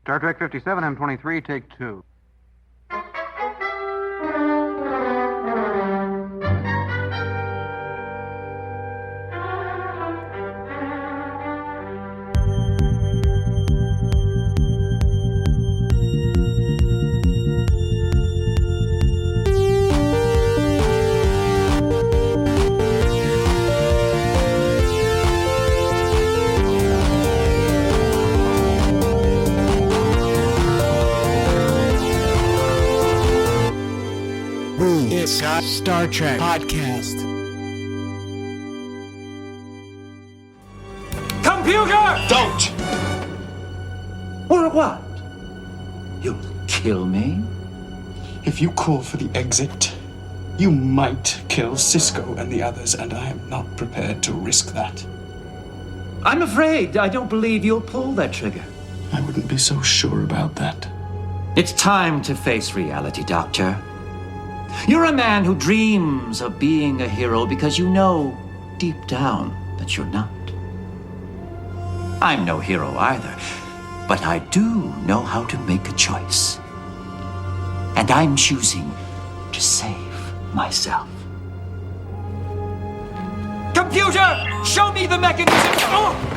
Star Trek 57, M23, take 2. Star Trek Podcast. Computer! Don't! Or what? You'll kill me? If you call for the exit, you might kill Sisko and the others, and I am not prepared to risk that. I'm afraid I don't believe you'll pull that trigger. I wouldn't be so sure about that. It's time to face reality, Doctor. You're a man who dreams of being a hero because you know deep down that you're not. I'm no hero either, but I do know how to make a choice. And I'm choosing to save myself. Computer, show me the mechanism. Oh!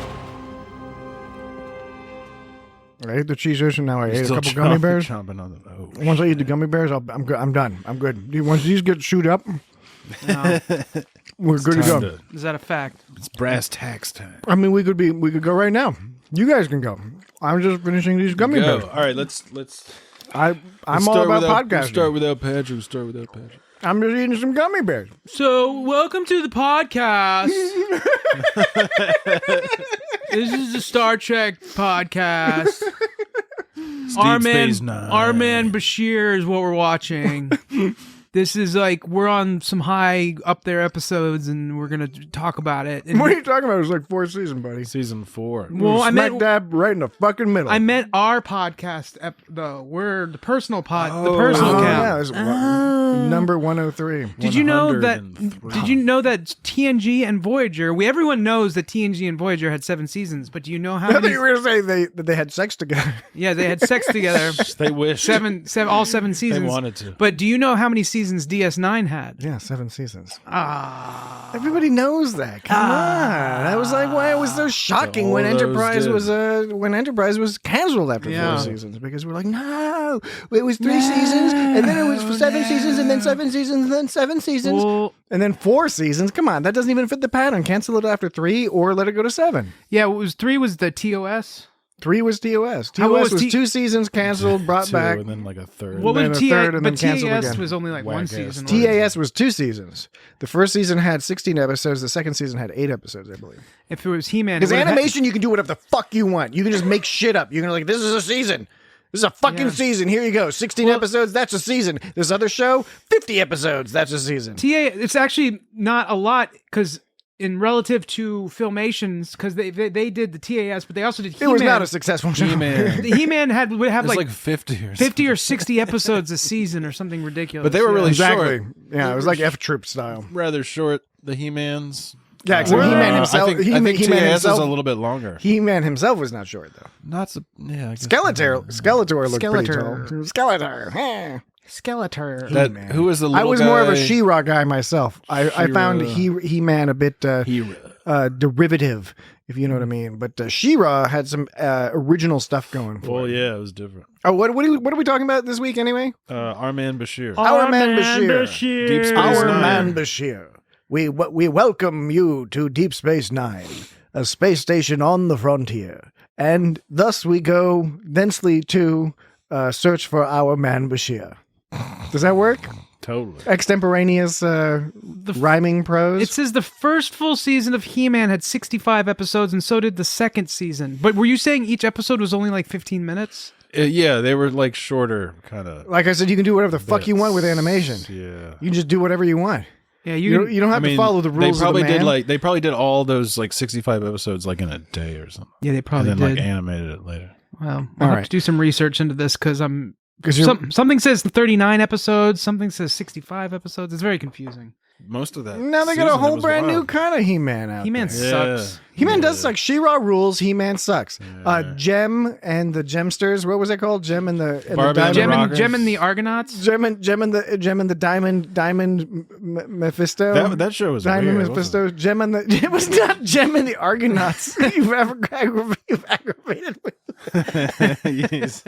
I ate the cheeses and now I ate a couple gummy bears. Chomping on the Once I eat the gummy bears, I'm good. I'm done. I'm good. Once these get chewed up, No. we're good to go. Is that a fact? It's brass tacks time. I mean, we could go right now. You guys can go. I'm just finishing these gummy bears. All right, let's I'm all about podcasting. We'll start without Patrick. I'm just eating some gummy bears. So, welcome to the podcast. This is the Star Trek podcast. Our man Bashir is what we're watching. This is like, we're on some high up there episodes and we're going to talk about it. And What are you talking about? It was like 4th season, buddy. Season 4. well, I Smack meant, dab right in the fucking middle. I meant our podcast, though. We're the personal the personal count. Yeah, it's number 103. Did you know that? 103. Did you know that TNG and Voyager? Everyone knows that TNG and Voyager had 7 seasons, but do you know how I thought many? you were going to say that they had sex together. Yeah, they had sex together. They wish. All 7 seasons. They wanted to. But do you know how many seasons DS9 had? Yeah, 7 seasons. Everybody knows that. Come on. That was like why it was so shocking when All those Enterprise did. was canceled after Yeah. 4 seasons because we're like, no, it was 3 seasons and then it was for 7 seasons and then 7 seasons and then 7 seasons Well, and then 4 seasons. Come on, that doesn't even fit the pattern. Cancel it after 3 or let it go to 7. yeah, it was 3 was the TOS. 3 was TOS. How TOS was was 2 seasons canceled, brought 2, back. and then like a third. What then was a third, and but then canceled TAS again. was only like 1 Whack-ass season. TAS was 2 seasons. The first season had 16 episodes. The second season had 8 episodes, I believe. If it was He-Man, Because animation, you can do whatever the fuck you want. You can just make shit up. You can like, this is a season. This is a fucking season. Here you go. 16 episodes. That's a season. This other show, 50 episodes. That's a season. it's actually not a lot because in relative to Filmations, because they did the TAS, but they also did It He-Man. was not a successful show. He-Man. The He-Man would have It's like like 50 or 50 or 60 episodes a season or something ridiculous. But they were really Exactly. short. Yeah, it was like F-Troop style. Rather short, the He-Mans. Yeah, except He-Man himself. I think He-Man TAS himself. is a little bit longer. He-Man himself was not short though. Not so, yeah. I guess Skeletor looked pretty tall. Skeletor. Skeletor. Eh. Skeletor. That, He-Man. who was the little I was guy? more of a She-Ra guy myself. I found He-Man a bit derivative, if you know what I mean. But She-Ra had some original stuff going for Well, it. yeah, it was different. Oh, what are we talking about this week anyway? Our man Bashir. Our man Bashir. Deep Space Our Nine. man Bashir. We welcome you to Deep Space Nine, a space station on the frontier. And thus we go thensely to search for our man Bashir. Does that work? Totally. Extemporaneous rhyming prose? It says the first full season of He-Man had 65 episodes, and so did the second season. But were you saying each episode was only like 15 minutes? Yeah, they were like shorter, kind of. Like I said, you can do whatever the fuck you want with animation. Yeah. You can just do whatever you want. Yeah, You don't have to follow the rules They probably of the man. They probably did all those like 65 episodes like in a day or something. Yeah, they probably and then did. like animated it later. Well, I'll have right. to do some research into this because Because something says 39 episodes, something says 65 episodes. It's very confusing. most of that. Now they got a season. It whole was brand new wild. kind of He-Man out He-Man there. sucks. He-Man does suck. She-Ra rules. He-Man sucks. Gem and the Gemsters. What was it called? Gem and the Barbie and the Gem Rockers. and the Argonauts. Gem and the Diamond Mephisto. That show was Diamond weird, Mephisto. Gem and the it was not Gem and the Argonauts. you've aggravated me. Yes.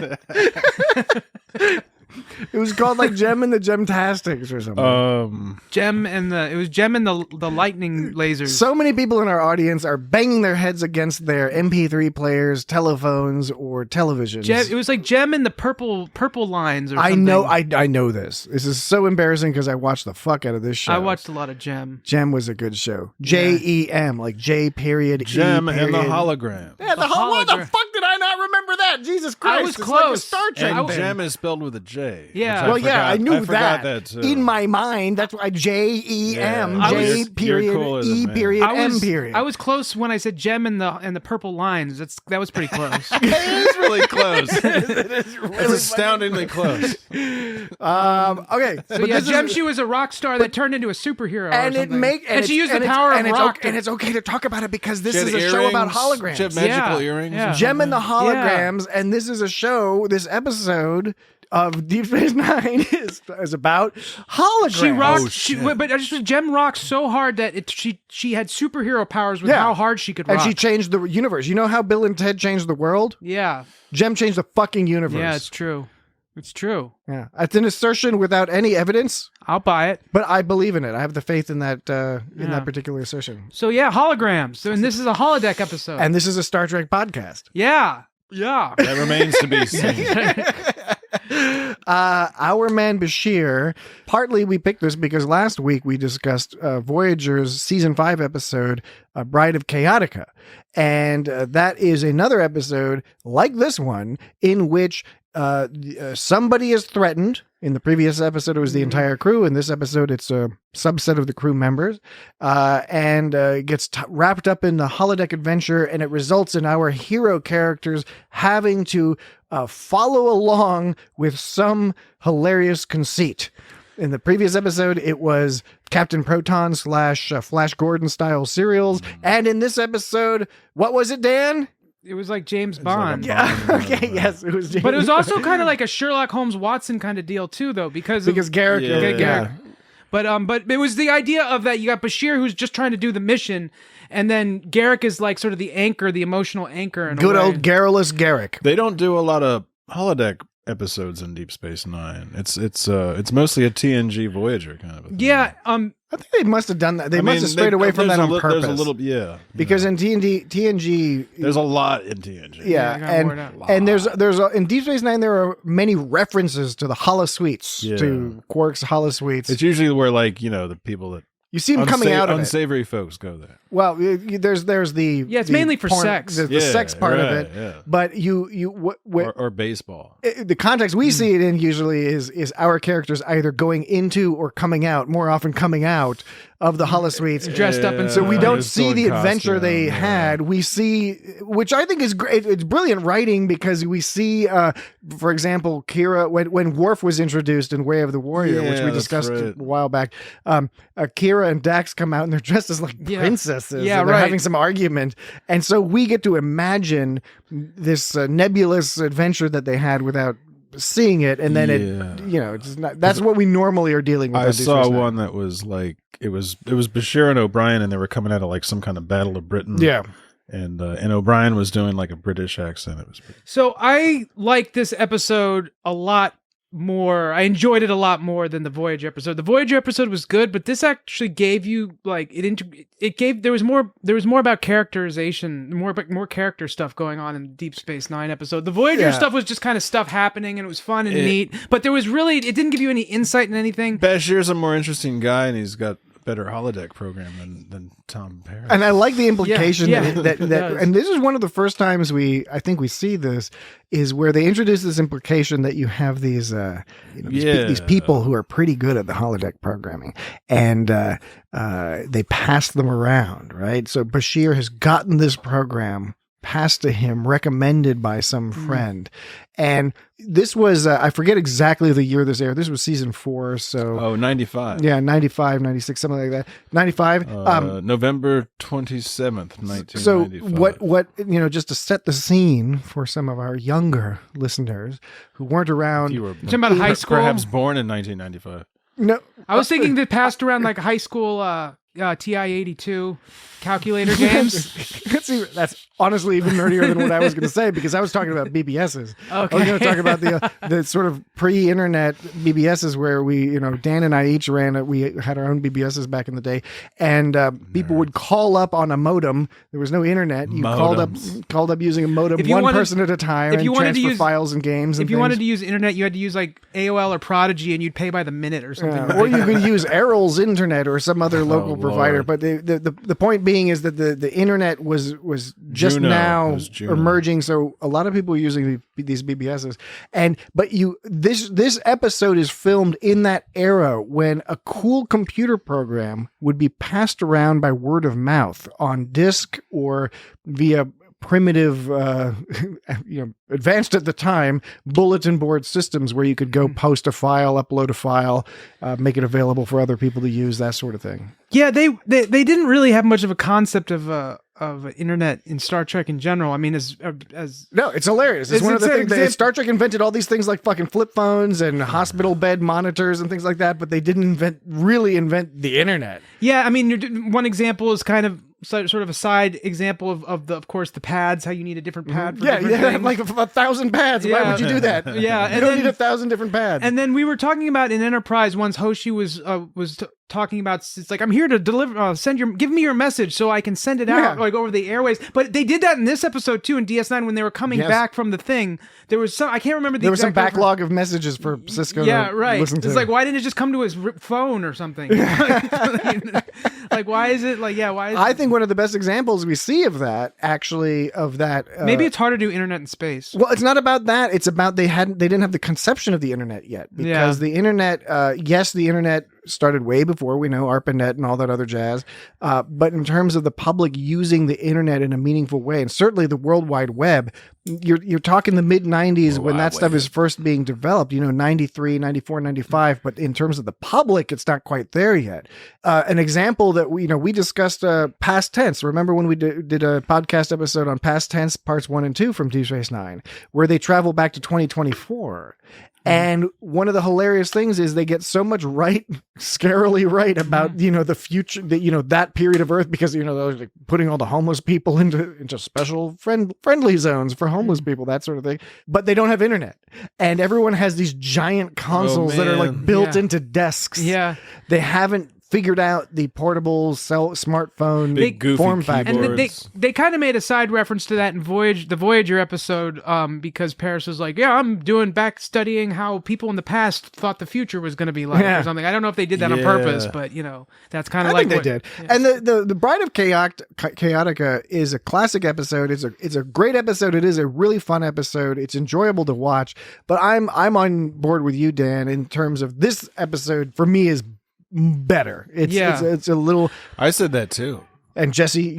It was called like Gem and the Gemtastics or something. Gem and the lightning lasers. So many people in our audience are banging their heads against their MP3 players, telephones, or televisions. It was like Gem and the purple lines. Or I something. know, I know this. This is so embarrassing because I watched the fuck out of this show. I watched a lot of Gem. Gem was a good show. JEM, like J period Gem E and the period. hologram. Yeah, what the fuck did I not remember that? Jesus Christ! I was it's close. Like a Star Trek And thing. Gem is spelled with a J. Yeah. which Well, yeah, I knew forgot that. too. In my mind, that's why JEM, Yeah. J You're period cooler than E me. period M period. I was close when I said Gem and the purple lines. That was pretty close. It is really close. It's astoundingly close. Okay, So yeah, Gem, she was a rock star that turned into a superhero, and or it something. make and she used the power of rock. and it's okay to talk about it because this She had is a show about earrings. holograms. She had magical Yeah, earrings. yeah. Gem and the holograms, and this is a show. This episode of Deep Space Nine is about holograms. She rocked. Oh, shit. But I just Gem rocked so hard that she had superhero powers with Yeah. how hard she could and rock. she changed the universe. You know how Bill and Ted changed the world? Yeah, Gem changed the fucking universe. yeah, it's true. It's true. Yeah, it's an assertion without any evidence, I'll buy it. but I believe in it. I have the faith in that Yeah. that particular assertion. So yeah, holograms. So, and this is a holodeck episode. And this is a Star Trek podcast. yeah. That remains to be seen. Our man Bashir, partly we picked this because last week we discussed Voyager's season 5 episode, Bride of Chaotica. And that is another episode like this one in which somebody is threatened. In the previous episode, it was the entire crew. In this episode, it's a subset of the crew members, and gets wrapped up in the holodeck adventure, and it results in our hero characters having to follow along with some hilarious conceit. In the previous episode, it was Captain Proton / Flash Gordon style serials, and in this episode, what was it, Dan? It was like James Bond. Yeah. Okay. Yes, it was. James. But it was also kind of like a Sherlock Holmes Watson kind of deal too, though, because Garrick. Yeah. But it was the idea of that you got Bashir who's just trying to do the mission, and then Garak is like sort of the anchor, the emotional anchor. In Good a way. old garrulous Garak. They don't do a lot of holodeck episodes in Deep Space Nine. It's mostly a TNG Voyager kind of a thing. Yeah. I think they must have done that. They must have strayed away from that on purpose. There's a little, yeah. Because in TNG, There's a lot in TNG. yeah, I gotta word out. and there's in Deep Space Nine there are many references to the holosuites, to Quark's holosuites. It's usually where the people that You see them coming out of it. unsavory folks go there. Well, there's the Yeah, it's the mainly for porn- sex. the Yeah, sex part of right, it. yeah. But Or baseball. the context we see it in usually is our characters either going into or coming out, more often coming out of the holosuites. Dressed up in So we don't It's see still the in adventure costume, they yeah. had. We see, which I think is great. It's brilliant writing because we see, for example, Kira when Worf was introduced in Way of the Warrior, which Yeah, we that's discussed right. a while back. Kira and Dax come out and they're dressed as like Yeah. princesses. Yeah, and they're right. having some argument, and so we get to imagine this nebulous adventure that they had without seeing it, and then it's not. That's what we normally are dealing with. I on Deep saw Space Nine. one that was like it was Bashir and O'Brien, and they were coming out of like some kind of Battle of Britain. Yeah. and O'Brien was doing like a British accent. It was pretty... So I like this episode a lot more. I enjoyed it a lot more than the Voyager episode. The Voyager episode was good, but this actually gave you like it gave there was more about characterization, more character stuff going on in the Deep Space Nine episode. The Voyager stuff was just kind of stuff happening and it was fun and neat, but there was really it didn't give you any insight in anything. Bashir's a more interesting guy, and he's got a better holodeck program than Tom Paris. And I like the implication Yeah, that and this is one of the first times I think we see this is where they introduce this implication that you have these these people who are pretty good at the holodeck programming, and they pass them around, right? So Bashir has gotten this program passed to him, recommended by some friend. And this was, I forget exactly the year this aired. This was season 4. So 95. Yeah, 95, 96, something like that. 95. November 27th, 1995. So what, just to set the scene for some of our younger listeners who weren't around. You were talking about high school? Perhaps born in 1995. No. I was thinking that passed around like high school TI-82 calculator games. See, that's honestly even nerdier than what I was going to say, because I was talking about BBSs. Okay. I was going to talk about the sort of pre-internet BBSs where we, Dan and I each we had our own BBSs back in the day, and people would call up on a modem. There was no internet. You called up using a modem, person at a time, and transfer files and games. If you wanted to use internet, you had to use like AOL or Prodigy, and you'd pay by the minute or something. Or you could use Errol's Internet or some other local provider. But the point being is that the internet was just now emerging, so a lot of people are using these BBSs. But this episode is filmed in that era when a cool computer program would be passed around by word of mouth on disk or via primitive, advanced at the time, bulletin board systems where you could go post a file, upload a file, make it available for other people to use, that sort of thing. Yeah, they didn't really have much of a concept of internet in Star Trek in general. I mean, no, it's hilarious. It's one of the things that Star Trek invented all these things like fucking flip phones and hospital bed monitors and things like that, but they didn't really invent the internet. Yeah, I mean, one example is kind of sort of a side example of course the pads, how you need a different pad for different things. Like 1,000 pads. Why would you do that? Yeah, you don't need 1,000 different pads. And then we were talking about in Enterprise once. Hoshi was talking about, it's like, I'm here to deliver, give me your message so I can send it out like over the airways. But they did that in this episode too in DS9 when they were coming back from the thing. There was some, I can't remember there was some backlog of messages for Sisko. Yeah, to right. Listen to. It's like, why didn't it just come to his phone or something? Like, why is it like, why is I think one of the best examples we see of that, maybe it's hard to do internet in space. Well, it's not about that. It's about they didn't have the conception of the internet yet, because the internet, the internet started way before, we know, ARPANET and all that other jazz. But in terms of the public using the internet in a meaningful way, and certainly the World Wide Web, you're talking the mid-90s when that stuff is first being developed, 93, 94, 95. But in terms of the public, it's not quite there yet. An example that we discussed past tense. Remember when we did a podcast episode on past tense parts 1 and 2 from Deep Space Nine, where they travel back to 2024. And one of the hilarious things is they get so much right, scarily right about, the future, that period of Earth, because, they're like putting all the homeless people into special friendly zones for homeless people, that sort of thing. But they don't have internet. And everyone has these giant consoles that are like built into desks. Yeah. They haven't figured out the portable smartphone big goofy form factor. And they kind of made a side reference to that in the Voyager episode, because Paris was like, I'm back studying how people in the past thought the future was going to be like or something. I don't know if they did that on purpose, but that's kind of like they did. Yeah. And the Bride of Chaotica is a classic episode. It's a great episode. It is a really fun episode. It's enjoyable to watch. But I'm on board with you, Dan, in terms of this episode. For me, is better. It's a little. I said that too. And Jesse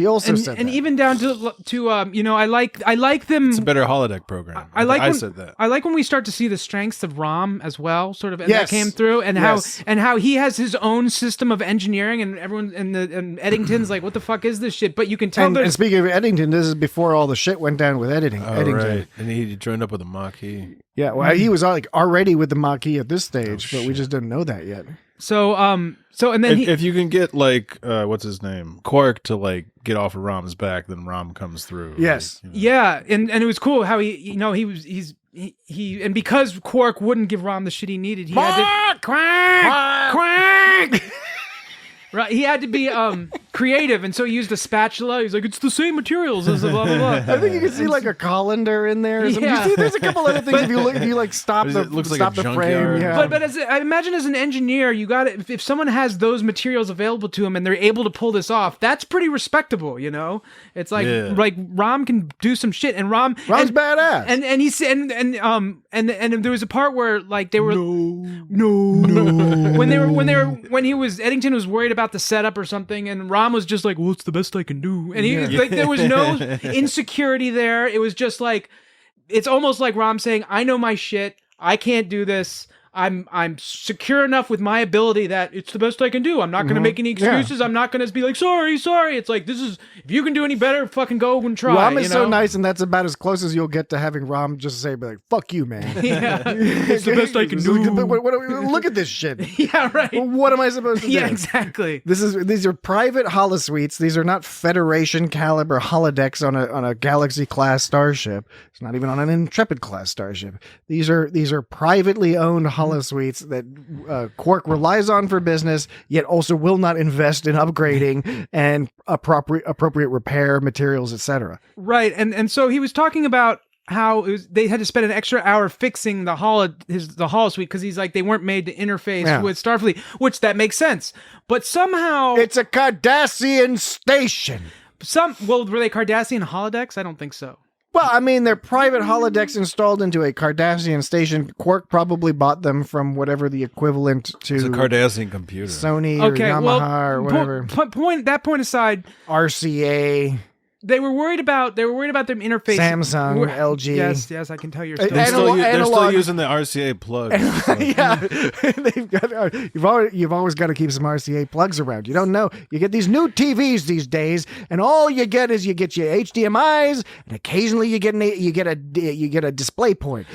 also said that. And even down to I like them. It's a better holodeck program. I said that. I like when we start to see the strengths of Rom as well, sort of, and that came through, and how he has his own system of engineering, and everyone and Eddington's like, what the fuck is this shit? But you can tell. And speaking of Eddington, this is before all the shit went down with Eddington. Right. And he joined up with a Maquis. Yeah, well, he was already with the Maquis at this stage, but we just didn't know that yet. So and then if you can get what's his name, Quark, to get off of Rom's back, then Rom comes through. Yes, yeah, and it was cool how he and because Quark wouldn't give Rom the shit he needed, he had to quack. Right, he had to be creative, and so he used a spatula. He's like, it's the same materials as blah blah blah. I think you can see like a colander in there. Or something. You see, there's a couple other things if you stop the frame. Yeah. But I imagine as an engineer, you got it. If someone has those materials available to them and they're able to pull this off, that's pretty respectable. It's like Rom can do some shit, and Rom's badass. And he said and there was a part where they were no when Eddington was worried about about the setup or something, and Rom was just like, well, it's the best I can do. And he like, there was no insecurity there. It was just like, it's almost like Rom saying, I know my shit. I can't do this. I'm secure enough with my ability that it's the best I can do. I'm not going to make any excuses. I'm not going to be like, sorry. It's like, this is, if you can do any better, fucking go and try. Rom is so nice, and that's about as close as you'll get to having Rom just say, like, fuck you, man. Yeah. It's the best I can do. Look at this shit. Yeah, right. What am I supposed to do? Yeah, exactly. These are private holosuites. These are not Federation caliber holodecks on a Galaxy class starship. It's not even on an Intrepid class starship. These are privately owned holosuites that Quark relies on for business, yet also will not invest in upgrading and appropriate repair materials, etc. Right, and so he was talking about how they had to spend an extra hour fixing the holosuite because he's like, they weren't made to interface with Starfleet, which that makes sense. But somehow it's a Cardassian station. Were they Cardassian holodecks? I don't think so. Well, I mean, they're private holodecks installed into a Cardassian station. Quark probably bought them from whatever the equivalent to... It's a Cardassian computer. Sony or Yamaha or whatever. That point aside... RCA... They were worried about them interfacing. Samsung, LG. Yes, I can tell your story. They're still using the RCA plugs. So. Yeah, they've got. You've always got to keep some RCA plugs around. You don't know. You get these new TVs these days, and all you get is your HDMI's, and occasionally you get a display point.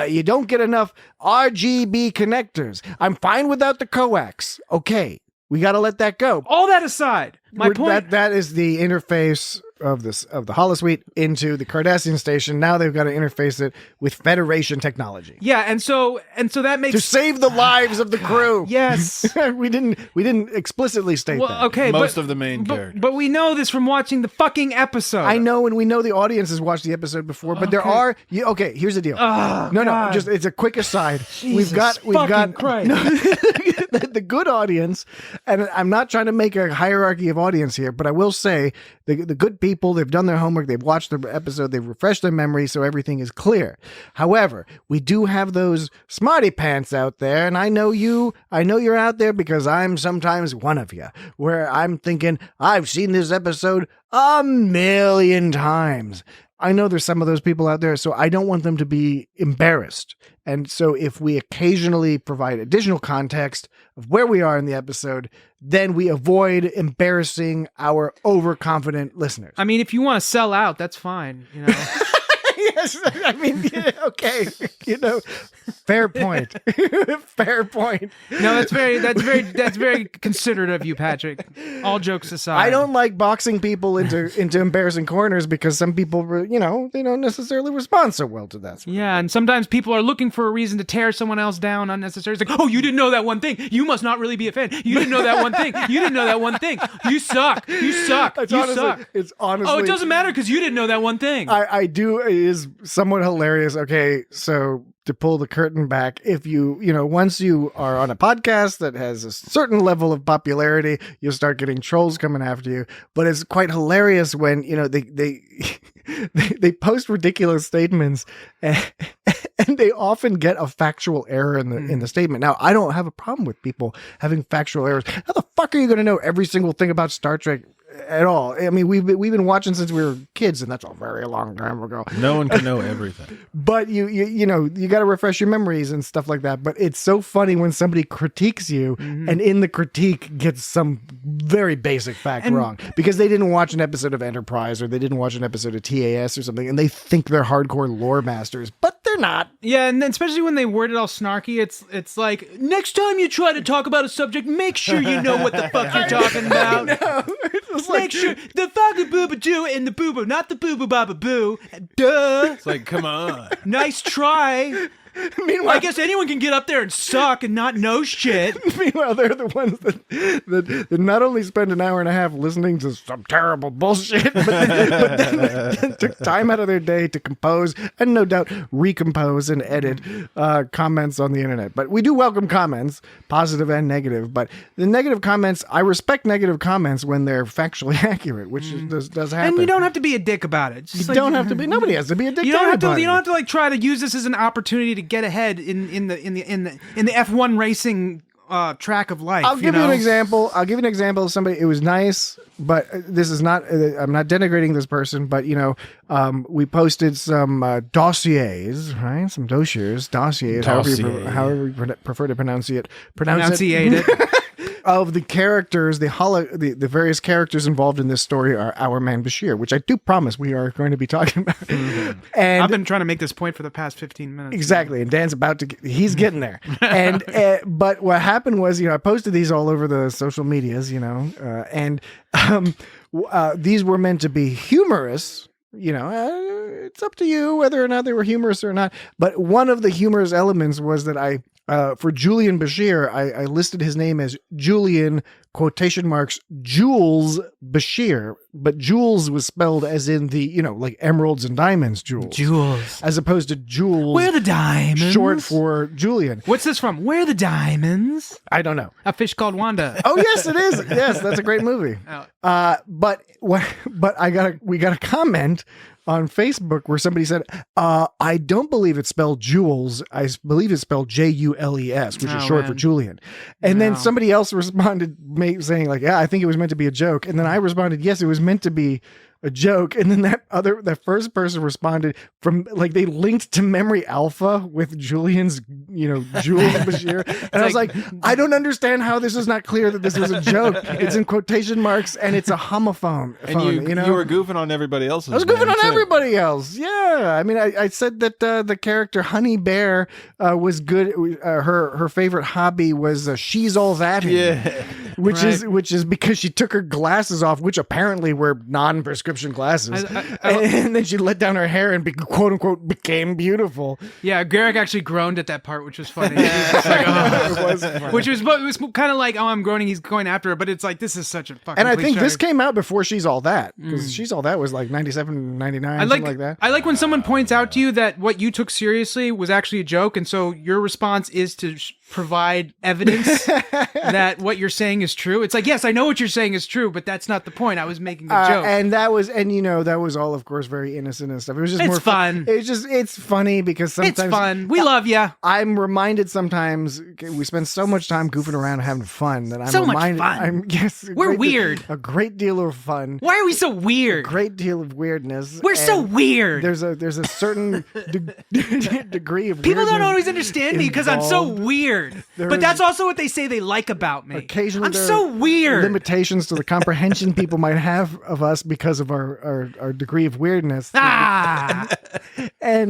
You don't get enough RGB connectors. I'm fine without the coax. Okay, we got to let that go. All that aside, my point that is the interface of the holosuite into the Cardassian station. Now they've got to interface it with Federation technology. Yeah, and so that makes to save the lives of the crew. Yes, we didn't explicitly state that. Okay, most of the main characters. But we know this from watching the fucking episode. I know, and we know the audience has watched the episode before. But there are here's the deal. No, just it's a quick aside. Jesus we've got Christ. The good audience, and I'm not trying to make a hierarchy of audience here, but I will say the good people, they've done their homework, they've watched the episode, they've refreshed their memory, so everything is clear. However, we do have those smarty pants out there, and I know you're out there because I'm sometimes one of you, where I'm thinking, I've seen this episode 1,000,000 times. I know there's some of those people out there, so I don't want them to be embarrassed. And so if we occasionally provide additional context of where we are in the episode, then we avoid embarrassing our overconfident listeners. I mean, if you want to sell out, that's fine, you know. Yes, I mean, yeah, okay, fair point. Fair point. No, that's very considerate of you, Patrick. All jokes aside, I don't like boxing people into embarrassing corners because some people, they don't necessarily respond so well to that. Yeah, and sometimes people are looking for a reason to tear someone else down unnecessarily. It's like, oh, you didn't know that one thing. You must not really be a fan. You didn't know that one thing. You didn't know that one thing. You suck. You suck. Suck. It's honestly. Oh, it doesn't matter because you didn't know that one thing. I do. It is somewhat hilarious. Okay, so to pull the curtain back, if once you are on a podcast that has a certain level of popularity, you'll start getting trolls coming after you. But it's quite hilarious when they post ridiculous statements and they often get a factual error in the statement. Now, I don't have a problem with people having factual errors. How the fuck are you going to know every single thing about Star Trek at all? I mean, we've been watching since we were kids, and that's a very long time ago. No one can know everything. But you got to refresh your memories and stuff like that. But it's so funny when somebody critiques you, and in the critique gets some very basic fact wrong because they didn't watch an episode of Enterprise or they didn't watch an episode of TAS or something, and they think they're hardcore lore masters, but they're not. Yeah, and then especially when they word it all snarky, it's like, next time you try to talk about a subject, make sure you know what the fuck you're talking about. Make sure the fucking booba do and the booba, not the booba baba boo. Duh. It's like, come on. Nice try. Meanwhile, I guess anyone can get up there and suck and not know shit. Meanwhile, they're the ones that not only spend an hour and a half listening to some terrible bullshit, but then took time out of their day to compose and no doubt recompose and edit comments on the internet. But we do welcome comments, positive and negative. But the negative comments, I respect negative comments when they're factually accurate, which does happen. And you don't have to be a dick about it. You don't have to be. Nobody has to be a dick. You don't have to like try to use this as an opportunity to get ahead in the F1 racing track of life. I'll give you an example. I'll give you an example of somebody. It was nice, but this is not. I'm not denigrating this person, but we posted some dossiers, right? Some dossiers, however you prefer to pronounce it. Pronunciate it. Of the characters, the various characters involved in this story are our man Bashir, which I do promise we are going to be talking about. Mm-hmm. And I've been trying to make this point for the past 15 minutes. Exactly, and Dan's he's getting there. And but what happened was, I posted these all over the social medias, and these were meant to be humorous. It's up to you whether or not they were humorous or not. But one of the humorous elements was that for Julian Bashir, I listed his name as Julian quotation marks Jules Bashir, but Jules was spelled as in the, like emeralds and diamonds, Jules, as opposed to Jules. Where are the diamonds? Short for Julian. What's this from? Where are the diamonds? I don't know. A Fish Called Wanda. Oh yes, it is. Yes, that's a great movie. But we got a comment on Facebook where somebody said, I don't believe it's spelled Jules. I believe it's spelled Jules, which is short for Julian. And then somebody else responded saying like, yeah, I think it was meant to be a joke. And then I responded, yes, it was meant to be a joke. And then that first person responded from like, they linked to Memory Alpha with Julian's, Jules Bashir. And I was like, I don't understand how this is not clear that this was a joke. It's in quotation marks and it's a homophone. And you were goofing on everybody else's. I was goofing on everybody else. Yeah. I mean, I said that the character Honey Bear was good. Her favorite hobby was she's all that. Which is because she took her glasses off, which apparently were non-prescription glasses, and then she let down her hair and quote unquote became beautiful. Yeah, Garak actually groaned at that part, which was funny. It was funny. Which was kind of like, oh, I'm groaning, he's going after her, but it's like, this is such a fucking. And I think this came out before She's All That, because She's All That was like 97, 99, something like that. I like when someone points out to you that what you took seriously was actually a joke, and so your response is to provide evidence that what you're saying is true. It's like, yes, I know what you're saying is true, but that's not the point. I was making a joke. And that was all, of course, very innocent and stuff. It was just more fun. It's funny because sometimes it's fun. We love you. I'm reminded sometimes we spend so much time goofing around and having fun that I'm so reminded. Much fun. We're weird. A great deal of fun. Why are we so weird? A great deal of weirdness. We're so weird. There's a certain degree of people don't always understand me because I'm so weird. But that's also what they say they like about me. Occasionally, I'm so weird. Limitations to the comprehension people might have of us because of our degree of weirdness. And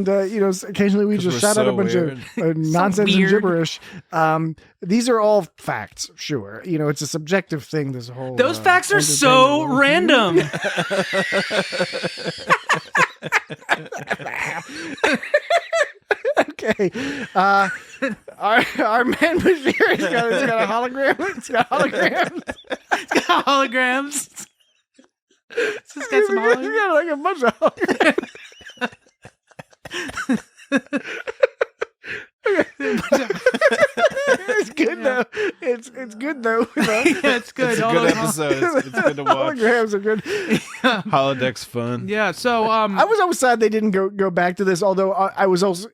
occasionally we just shout out a bunch of nonsense and gibberish. These are all facts, sure. It's a subjective thing. This whole those facts are so random. Okay. Our man Bashir has got a hologram. It's got holograms. It's got holograms. It's just got some holograms. It's got like a bunch of holograms. It's good though. It's good though. Yeah, it's good. It's a good episode. It's good to watch. Holograms are good. Holodeck's fun. Yeah. So I was always sad they didn't go back to this. Although I was also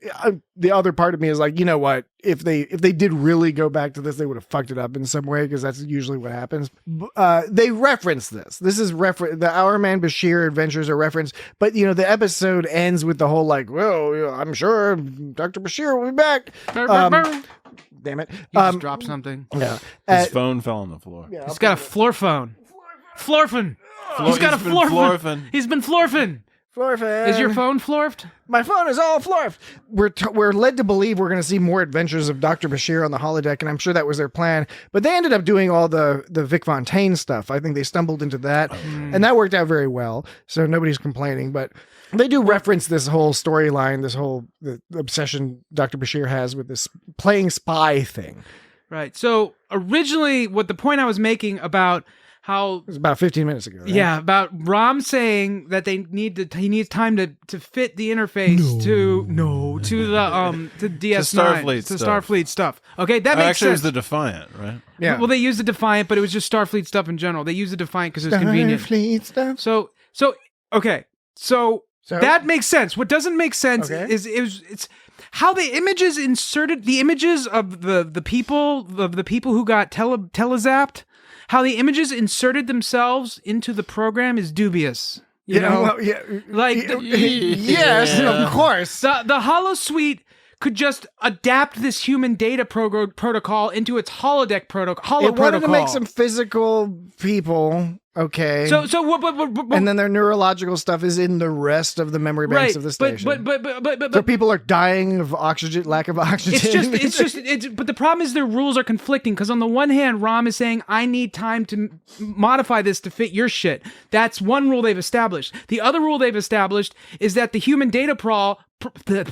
the other part of me is like, you know what? If they did really go back to this, they would have fucked it up in some way because that's usually what happens. They reference this. This is the Our Man Bashir adventures are referenced, but the episode ends with the whole like, well, I'm sure Dr. Bashir will be back. Damn it! He just dropped something. Yeah, his phone fell on the floor. Yeah, he's got a floor phone. Florfin. He's got a florfin. He's been florfin. Florfin. Is your phone florfed? My phone is all florfed. We're led to believe we're going to see more adventures of Dr. Bashir on the holodeck, and I'm sure that was their plan. But they ended up doing all the Vic Fontaine stuff. I think they stumbled into that, and that worked out very well. So nobody's complaining. But they do reference this whole storyline, the obsession Dr. Bashir has with this playing spy thing. Right. So originally, what the point I was making about how it was about 15 minutes ago. Right? Yeah, about Rom saying that he needs time to fit the interface to the DS9 to Starfleet stuff. Okay, that makes actually sense. It was the Defiant, right? Yeah. Well, they used the Defiant, but it was just Starfleet stuff in general. They used the Defiant because it was convenient. Starfleet stuff. So okay. So So that makes sense. What doesn't make sense is it's how the images inserted, the images of the people who got telezapped, how the images inserted themselves into the program is dubious. You know? Yes, of course. The holosuite could just adapt this human data protocol into its holodeck protocol. It wanted to make some physical people. Okay. So and then their neurological stuff is in the rest of the memory banks of the station. But so people are dying of oxygen, lack of oxygen. But the problem is their rules are conflicting, because on the one hand, Rom is saying, I need time to modify this to fit your shit. That's one rule they've established. The other rule they've established is that the human data prawl. Human.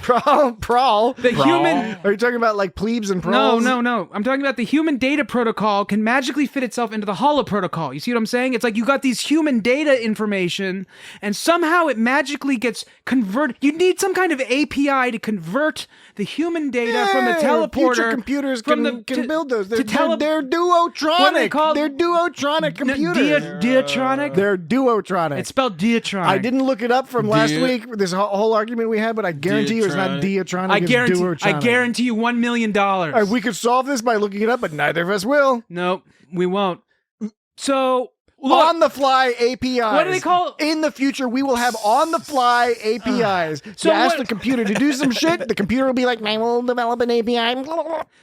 Are you talking about like plebes and prawls? No. I'm talking about the human data protocol can magically fit itself into the holo protocol. You see what I'm saying? It's like you got these human data information, and somehow it magically gets converted. You need some kind of API to convert the human data from the teleporter. Future computers can build those. They're duotronic. What are they called? They're duotronic computers. Diatronic? They're duotronic. It's spelled diatronic. I didn't look it up from last week. This whole argument we had, but I guarantee you it's not diatronic. It's duotronic. I guarantee you $1 million. We could solve this by looking it up, but neither of us will. No, we won't. So look, on-the-fly APIs. What do they call? In the future, we will have on-the-fly APIs. So you ask the computer to do some shit, the computer will be like, I will develop an API.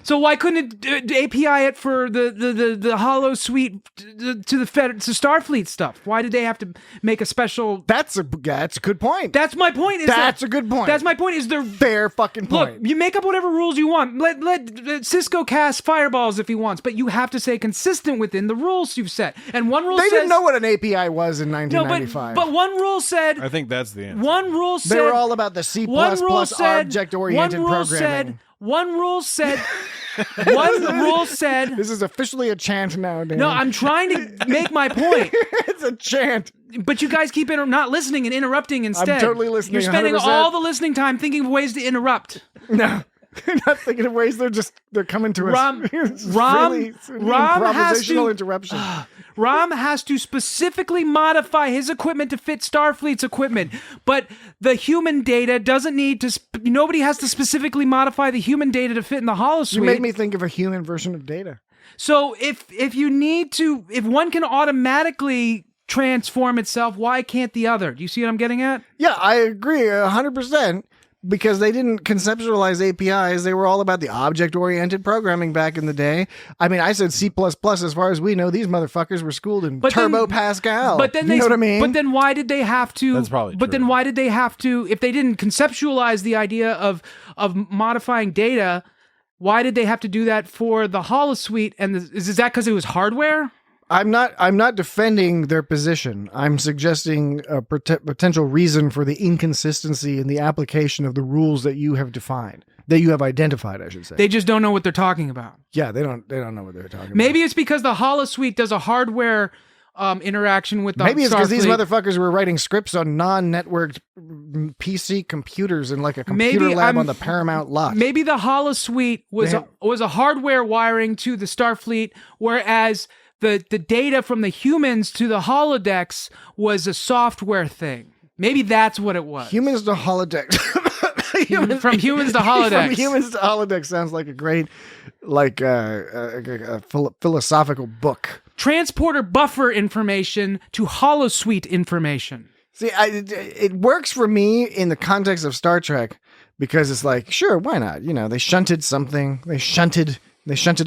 So why couldn't it API it for the Holo Suite to Starfleet stuff? Why did they have to make a special? That's a good point. That's my point. That's a good point. That's my point. Is there fair fucking point? Look, you make up whatever rules you want. Let Sisko cast fireballs if he wants, but you have to stay consistent within the rules you've set. And one rule. They didn't know what an API was in 1995. No, but one rule said. I think that's the answer. One rule said they were all about the C++ object-oriented programming. One rule said. One rule said. This is officially a chant now, Dan. No, I'm trying to make my point. It's a chant. But you guys keep not listening and interrupting instead. I'm totally listening. You're spending 100%. all the listening time thinking of ways to interrupt. No. They're not thinking of ways. They're coming to us. Rom improvisational interruption. Rom has to specifically modify his equipment to fit Starfleet's equipment, but the human data doesn't need to. Nobody has to specifically modify the human data to fit in the holosuite. You made me think of a human version of data. So if one can automatically transform itself, why can't the other? Do you see what I'm getting at? Yeah, I agree 100%. Because they didn't conceptualize APIs. They were all about the object-oriented programming back in the day. I mean, I said C++. As far as we know, these motherfuckers were schooled in Turbo Pascal. But then you know what I mean? But then why did they have to? That's probably true. But then why did they have to? If they didn't conceptualize the idea of modifying data, why did they have to do that for the holosuite? And is that because it was hardware? I'm not defending their position. I'm suggesting a potential reason for the inconsistency in the application of the rules that you have defined, that you have identified, I should say. They just don't know what they're talking about. Yeah, they don't know what they're talking about. Maybe it's because the holosuite does a hardware interaction with the Maybe it's because these Starfleet. motherfuckers were writing scripts on non-networked PC computers in like a computer lab on the Paramount lot. Maybe the holosuite was a hardware wiring to the Starfleet, whereas the data from the humans to the holodecks was a software thing. Maybe that's what it was. Humans to holodecks. From humans to holodecks. From humans to holodecks sounds like a great, a philosophical book. Transporter buffer information to holosuite information. See, it works for me in the context of Star Trek because it's like, sure, why not? You know, they shunted something. They shunted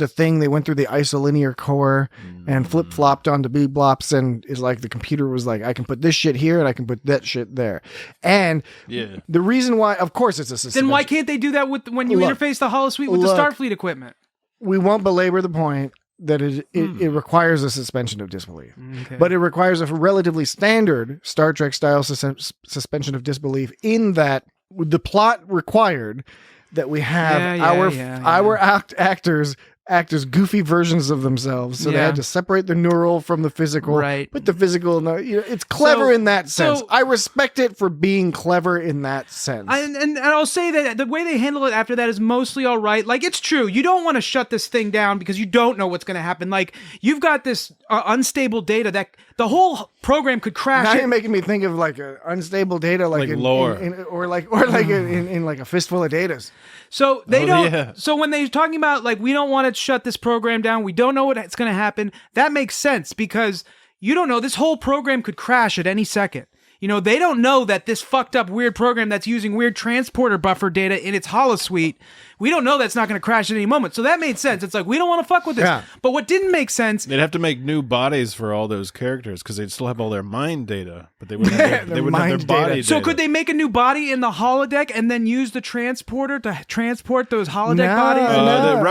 a thing. They went through the isolinear core and flip-flopped onto B-blops, and it's like the computer was like, I can put this shit here and I can put that shit there. And the reason why, of course, it's a suspension. Then why can't they do that when you interface the holosuite with the Starfleet equipment? We won't belabor the point that it requires a suspension of disbelief. Okay. But it requires a relatively standard Star Trek-style suspension of disbelief in that the plot required that we have our actors act as goofy versions of themselves. So they Yeah. had to separate the neural from the physical. Right. But the physical, it's clever So- in that sense. so- I respect it for being clever in that sense. And I'll say that the way they handle it after that is mostly all right. Like, it's true. You don't want to shut this thing down because you don't know what's going to happen. Like, you've got this unstable data that the whole program could crash. Now it. you're making me think of like unstable data, like in lore. or like in like a fistful of datas. So they Oh, don't. yeah. So when they're talking about like we don't want to shut this program down, we don't know what's going to happen. That makes sense because you don't know this whole program could crash at any second. You know, they don't know that this fucked up weird program that's using weird transporter buffer data in its holosuite, we don't know that's not going to crash at any moment. So that made sense. It's like, we don't want to fuck with this. Yeah. But what didn't make sense, They'd have to make new bodies for all those characters because they'd still have all their mind data, but they wouldn't have, Their they wouldn't have mind their body data. data. so could they make a new body in the holodeck and then use the transporter to transport those holodeck No. bodies? No. The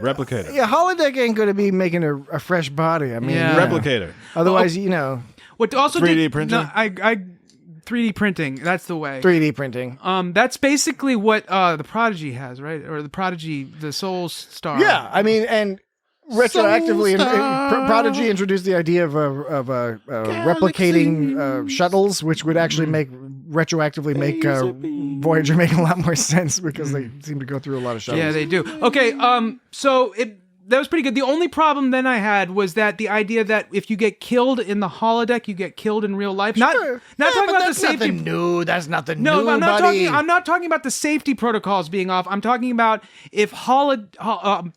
replicator. Yeah, holodeck ain't going to be making a fresh body. I mean, Yeah. Replicator. Otherwise, you know, What also 3D did, printing? No, I 3D printing. That's the way. 3D printing. That's basically what the Prodigy has, right? Or the Prodigy, the Soul Star. Yeah, I mean, and retroactively, Prodigy introduced the idea of replicating shuttles, which would actually retroactively make Voyager make a lot more sense because they seem to go through a lot of shuttles. Yeah, they do. Okay, so that was pretty good. The only problem then I had was that the idea that if you get killed in the holodeck, you get killed in real life. Not talking about the that's safety. nothing new. That's nothing No, new, but buddy. I'm not talking about the safety protocols being off. I'm talking about if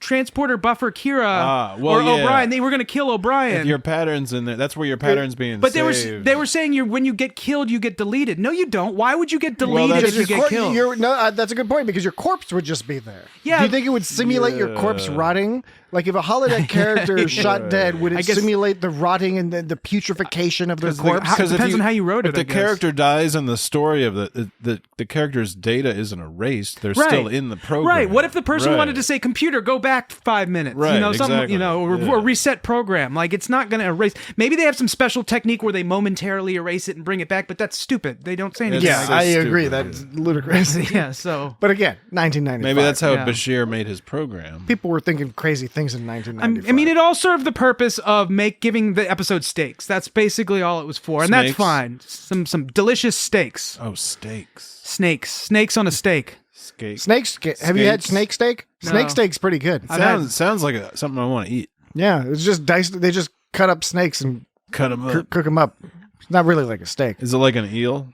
transporter buffer Kira well, or yeah. O'Brien, they were going to kill O'Brien. If your pattern's in there, that's where your pattern's being But saved. they were saying when you get killed, you get deleted. No, you don't. Why would you get deleted that's if you get killed? That's a good point because your corpse would just be there. Yeah. Do you think it would simulate your corpse rotting? Like if a holodeck character shot dead, would I it guess- simulate the rotting and the putrefaction of their corpse? It depends on how you wrote it, If the I guess. character dies in the story of the character's data isn't erased, they're Right. still in the program. Right. What if the person Right. wanted to say, "Computer, go back 5 minutes"? Right, You know, something. exactly. You know, or reset program. Like it's not going to erase. Maybe they have some special technique where they momentarily erase it and bring it back, but that's stupid. They don't say anything. Yeah, so I agree. stupid. That's ludicrous. Yeah. So. But again, 1995. Maybe that's how Yeah. Bashir made his program. people were thinking crazy things in 1995. I mean, it all served the purpose of giving the episode stakes. That's basically all it was for, and that's Snakes? fine. Some delicious steaks, Oh, steaks. snakes on a steak. Steak. Have you had Skates. snake steak? No. Snake steak's pretty good. Sounds like something I want to eat. Yeah, it's just diced. They just cut up snakes and Cut them up. cook them up. It's not really like a steak. Is it like an eel?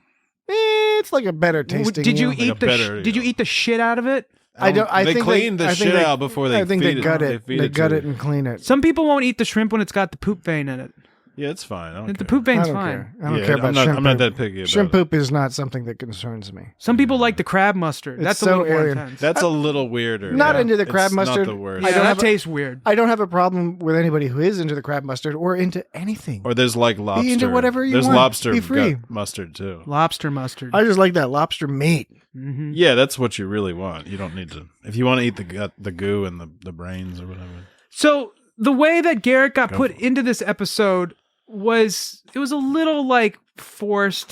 It's like a better tasting. Did you eel. eat better, Did you eat the shit out of it? I don't. I They think clean the I think shit out before they I think feed they it. gut They it. feed They it gut to it and clean it. Some people won't eat the shrimp when it's got the poop vein in it. Yeah, it's fine. I don't The care. poop vein's I don't fine. care. I don't Yeah, care about I'm not, shrimp. I'm not poop. that picky about Shrimp it. poop is not something that concerns me. Some people like the crab mustard. It's That's so a little more alien. intense. That's a little weirder. Not Yeah. into the crab It's mustard. Not the worst. yeah, I don't that have a- tastes weird. I don't have a problem with anybody who is into the crab mustard or into anything. Or there's like lobster. into whatever you there's want. lobster Be free. gut mustard too. Lobster mustard. I just like that lobster meat. Yeah, that's what you really want. You don't need to. If you want to eat the gut, the goo, and the brains or whatever. So the way that Garak got put into this episode was a little like forced.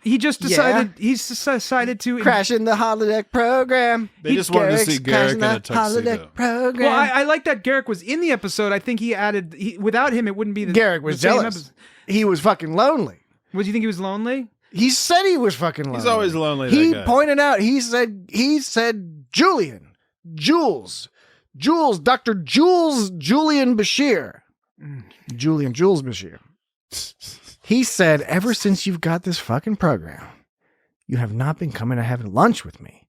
He just decided to Crashing the holodeck program. They just wanted to see Garrick's Garak crashing in the a tuxedo. holodeck program. Well, I like that Garak was in the episode. I think he added without him it wouldn't be the Garrick was the same jealous. episode. He was fucking lonely. What do you think he was lonely? He said he was fucking lonely. He's always lonely. He that guy. pointed out. He said Julian, Jules, Dr. Julian Bashir, Julian Jules Bashir. He said, ever since you've got this fucking program, you have not been coming to having lunch with me.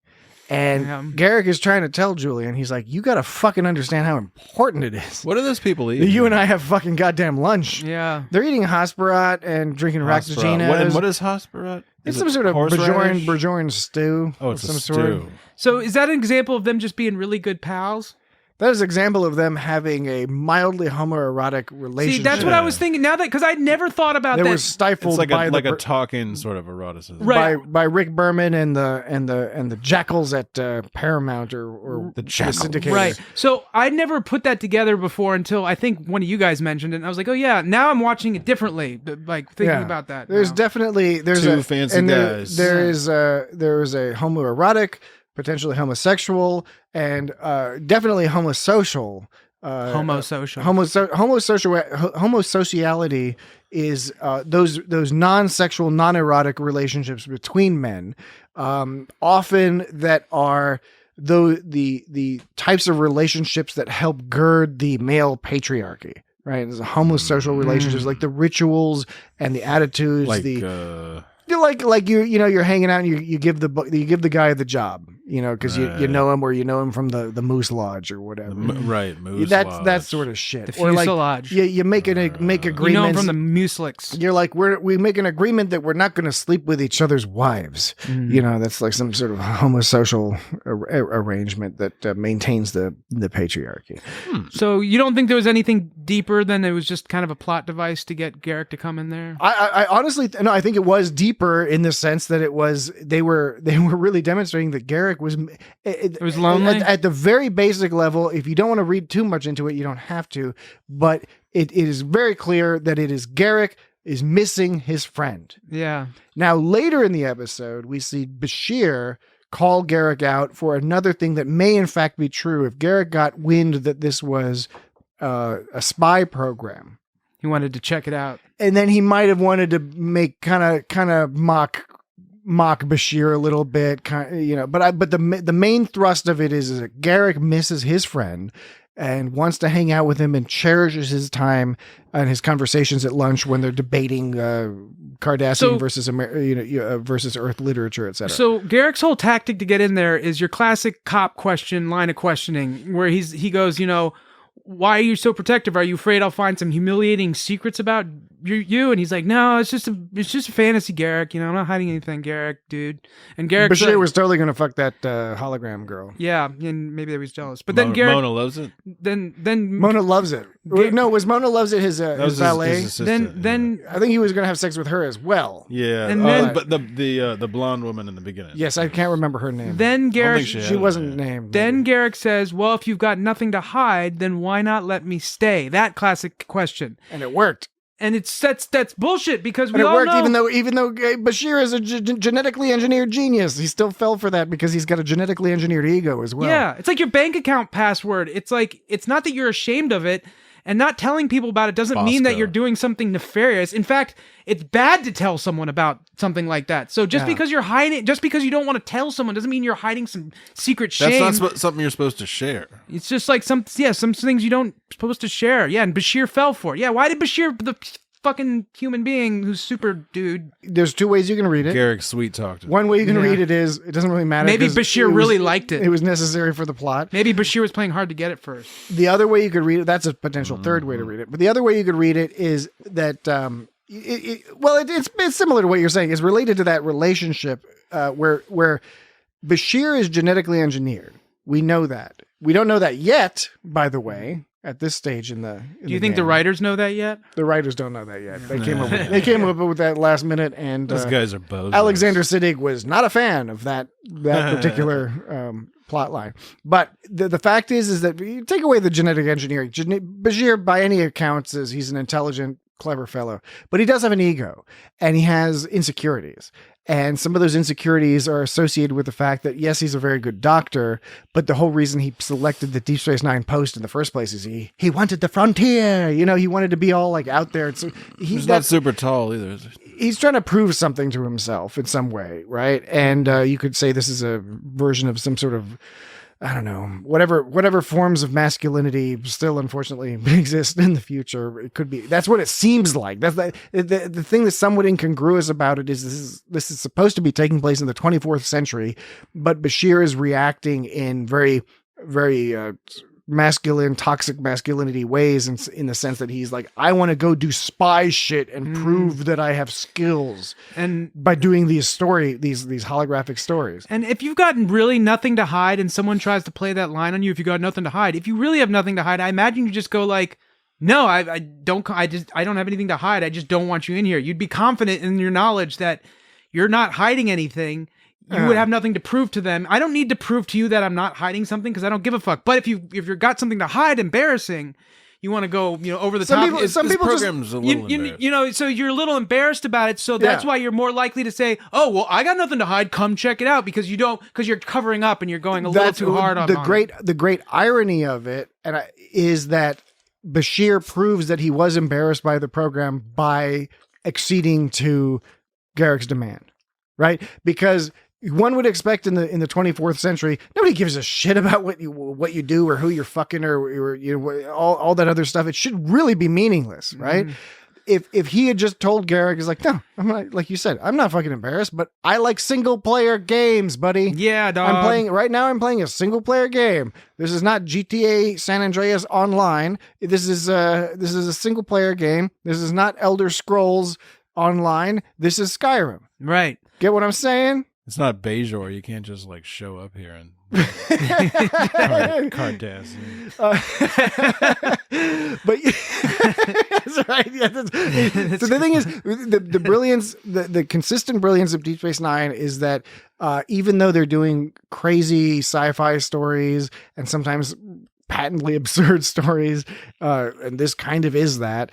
And Yeah. Garak is trying to tell Julian, he's like, you got to fucking understand how important it is. What do those people eat? that You and I have fucking goddamn lunch. Yeah. They're eating Hasperat and drinking Raktaginas. What is Hasperat? It's Is some it sort of horseradish? Bajoran stew. Oh, of it's some a sort. stew. So is that an example of them just being really good pals? That is an example of them having a mildly homoerotic relationship. See, that's what I was thinking. Now that because I'd never thought about That that. was stifled It's like by a talking sort of eroticism. Right. by Rick Berman and the jackals at Paramount or The jackals. syndicator. Right. So I never put that together before until I think one of you guys mentioned it. And I was like, oh yeah, now I'm watching it differently. Like thinking about that. There's now. definitely Two fancy guys. There is a homoerotic, potentially homosexual, and definitely homosocial Homosocial. Homosociality is those non-sexual, non-erotic relationships between men, often that are the types of relationships that help gird the male patriarchy. Right, there's homosocial relationships, like the rituals and the attitudes, like you're hanging out and you give the guy the job, because you know him, or you know him from the Moose Lodge or whatever. Moose That's Lodge. that sort of shit. The Or like fuselage. you make agreements. You know him from the Muselix. You're like, we make an agreement that we're not going to sleep with each other's wives. That's like some sort of homosocial arrangement that maintains the patriarchy. So you don't think there was anything deeper than it was just kind of a plot device to get Garak to come in there? I honestly, no, I think it was deeper in the sense that they were really demonstrating that Garak was lonely at the very basic level. If you don't want to read too much into it, you don't have to, but it is very clear that it is Garak is missing his friend. Yeah. Now later in the episode, we see Bashir call Garak out for another thing that may in fact be true. If Garak got wind that this was a spy program, he wanted to check it out. And then he might have wanted to make kind of mock Bashir a little bit, but the main thrust of it is that Garak misses his friend and wants to hang out with him and cherishes his time and his conversations at lunch when they're debating Cardassian versus Earth literature, etc. So Garak's whole tactic to get in there is your classic cop line of questioning, where he goes, why are you so protective? Are you afraid I'll find some humiliating secrets about you? And he's like, no, it's just a fantasy, Garak. I'm not hiding anything, Garak, dude. And Garak Bashir was totally going to fuck that hologram girl. Yeah, and maybe they was jealous. But then Garak, Mona loves it. Then Mona loves it. No, was Mona loves it his valet? His then I think he was going to have sex with her as well. Yeah, and then, but the blonde woman in the beginning. Yes, I can't remember her name. Then Garak, she wasn't named. Then Garak says, "Well, if you've got nothing to hide, then why not let me stay?" That classic question, and it worked. And that's bullshit, because we but it all worked, know, even though Bashir is a genetically engineered genius, he still fell for that because he's got a genetically engineered ego as well. Yeah, it's like your bank account password. It's like, it's not that you're ashamed of it, and not telling people about it doesn't mean that you're doing something nefarious. In fact, it's bad to tell someone about something like that. So just because you're hiding, just because you don't want to tell someone, doesn't mean you're hiding some secret shame. That's not something you're supposed to share. It's just like some things you don't supposed to share. Yeah, and Bashir fell for it. Yeah, why did Bashir, the fucking human being who's super dude? There's two ways you can read it. Garak sweet talked. One way you can read it is, it doesn't really matter. Maybe Bashir really liked it. It was necessary for the plot. Maybe Bashir was playing hard to get it first. The other way you could read it, that's a potential third way to read it. But the other way you could read it is that, it's similar to what you're saying. It's related to that relationship where Bashir is genetically engineered. We know that. We don't know that yet, by the way. At this stage in the do you think the writers know that yet? The writers don't know that yet. They came up with that last minute, and those guys are bozos. Alexander Siddig was not a fan of that particular plot line. But the fact is that you take away the genetic engineering. Bashir, by any accounts, he's an intelligent, clever fellow, but he does have an ego, and he has insecurities. And some of those insecurities are associated with the fact that, yes, he's a very good doctor, but the whole reason he selected the Deep Space Nine post in the first place is he wanted the frontier. He wanted to be all like out there. So he's not super tall either. He's trying to prove something to himself in some way, right? And you could say this is a version of some sort of, I don't know, whatever forms of masculinity still unfortunately exist in the future. It could be, that's what it seems like. That's the thing that's somewhat incongruous about it is this is supposed to be taking place in the 24th century, but Bashir is reacting in very, very masculine, toxic masculinity ways, in the sense that he's like, I want to go do spy shit and prove that I have skills, and by doing these holographic stories. And if you've got really nothing to hide, and someone tries to play that line on you, if you got nothing to hide, if you really have nothing to hide, I imagine you just go like, no, I don't have anything to hide. I just don't want you in here. You'd be confident in your knowledge that you're not hiding anything. You would have nothing to prove to them. I don't need to prove to you that I'm not hiding something, because I don't give a fuck. But if you've got something to hide, embarrassing, want to go, over the Some top. people- some people just- program's a little embarrassed. So you're a little embarrassed about it. So that's Yeah. why you're more likely to say, "Oh, well, I got nothing to hide. Come check it out," because you're covering up and you're going a little too hard on the great irony of it, is that Bashir proves that he was embarrassed by the program by acceding to Garak's demand, right? Because one would expect in the 24th century, nobody gives a shit about what you do or who you're fucking or all that other stuff. It should really be meaningless, right? If he had just told Garak, he's like, no, I'm not, like you said, I'm not fucking embarrassed, but I like single player games, buddy. Yeah, dog. I'm playing a single player game. This is not GTA San Andreas Online. This is a single player game. This is not Elder Scrolls Online. This is Skyrim. Right. Get what I'm saying? It's not Bajor. You can't just like show up here and card dance. But that's right. Yeah, so the thing is, the brilliance, the consistent brilliance of Deep Space Nine is that even though they're doing crazy sci-fi stories and sometimes patently absurd stories, and this kind of is that,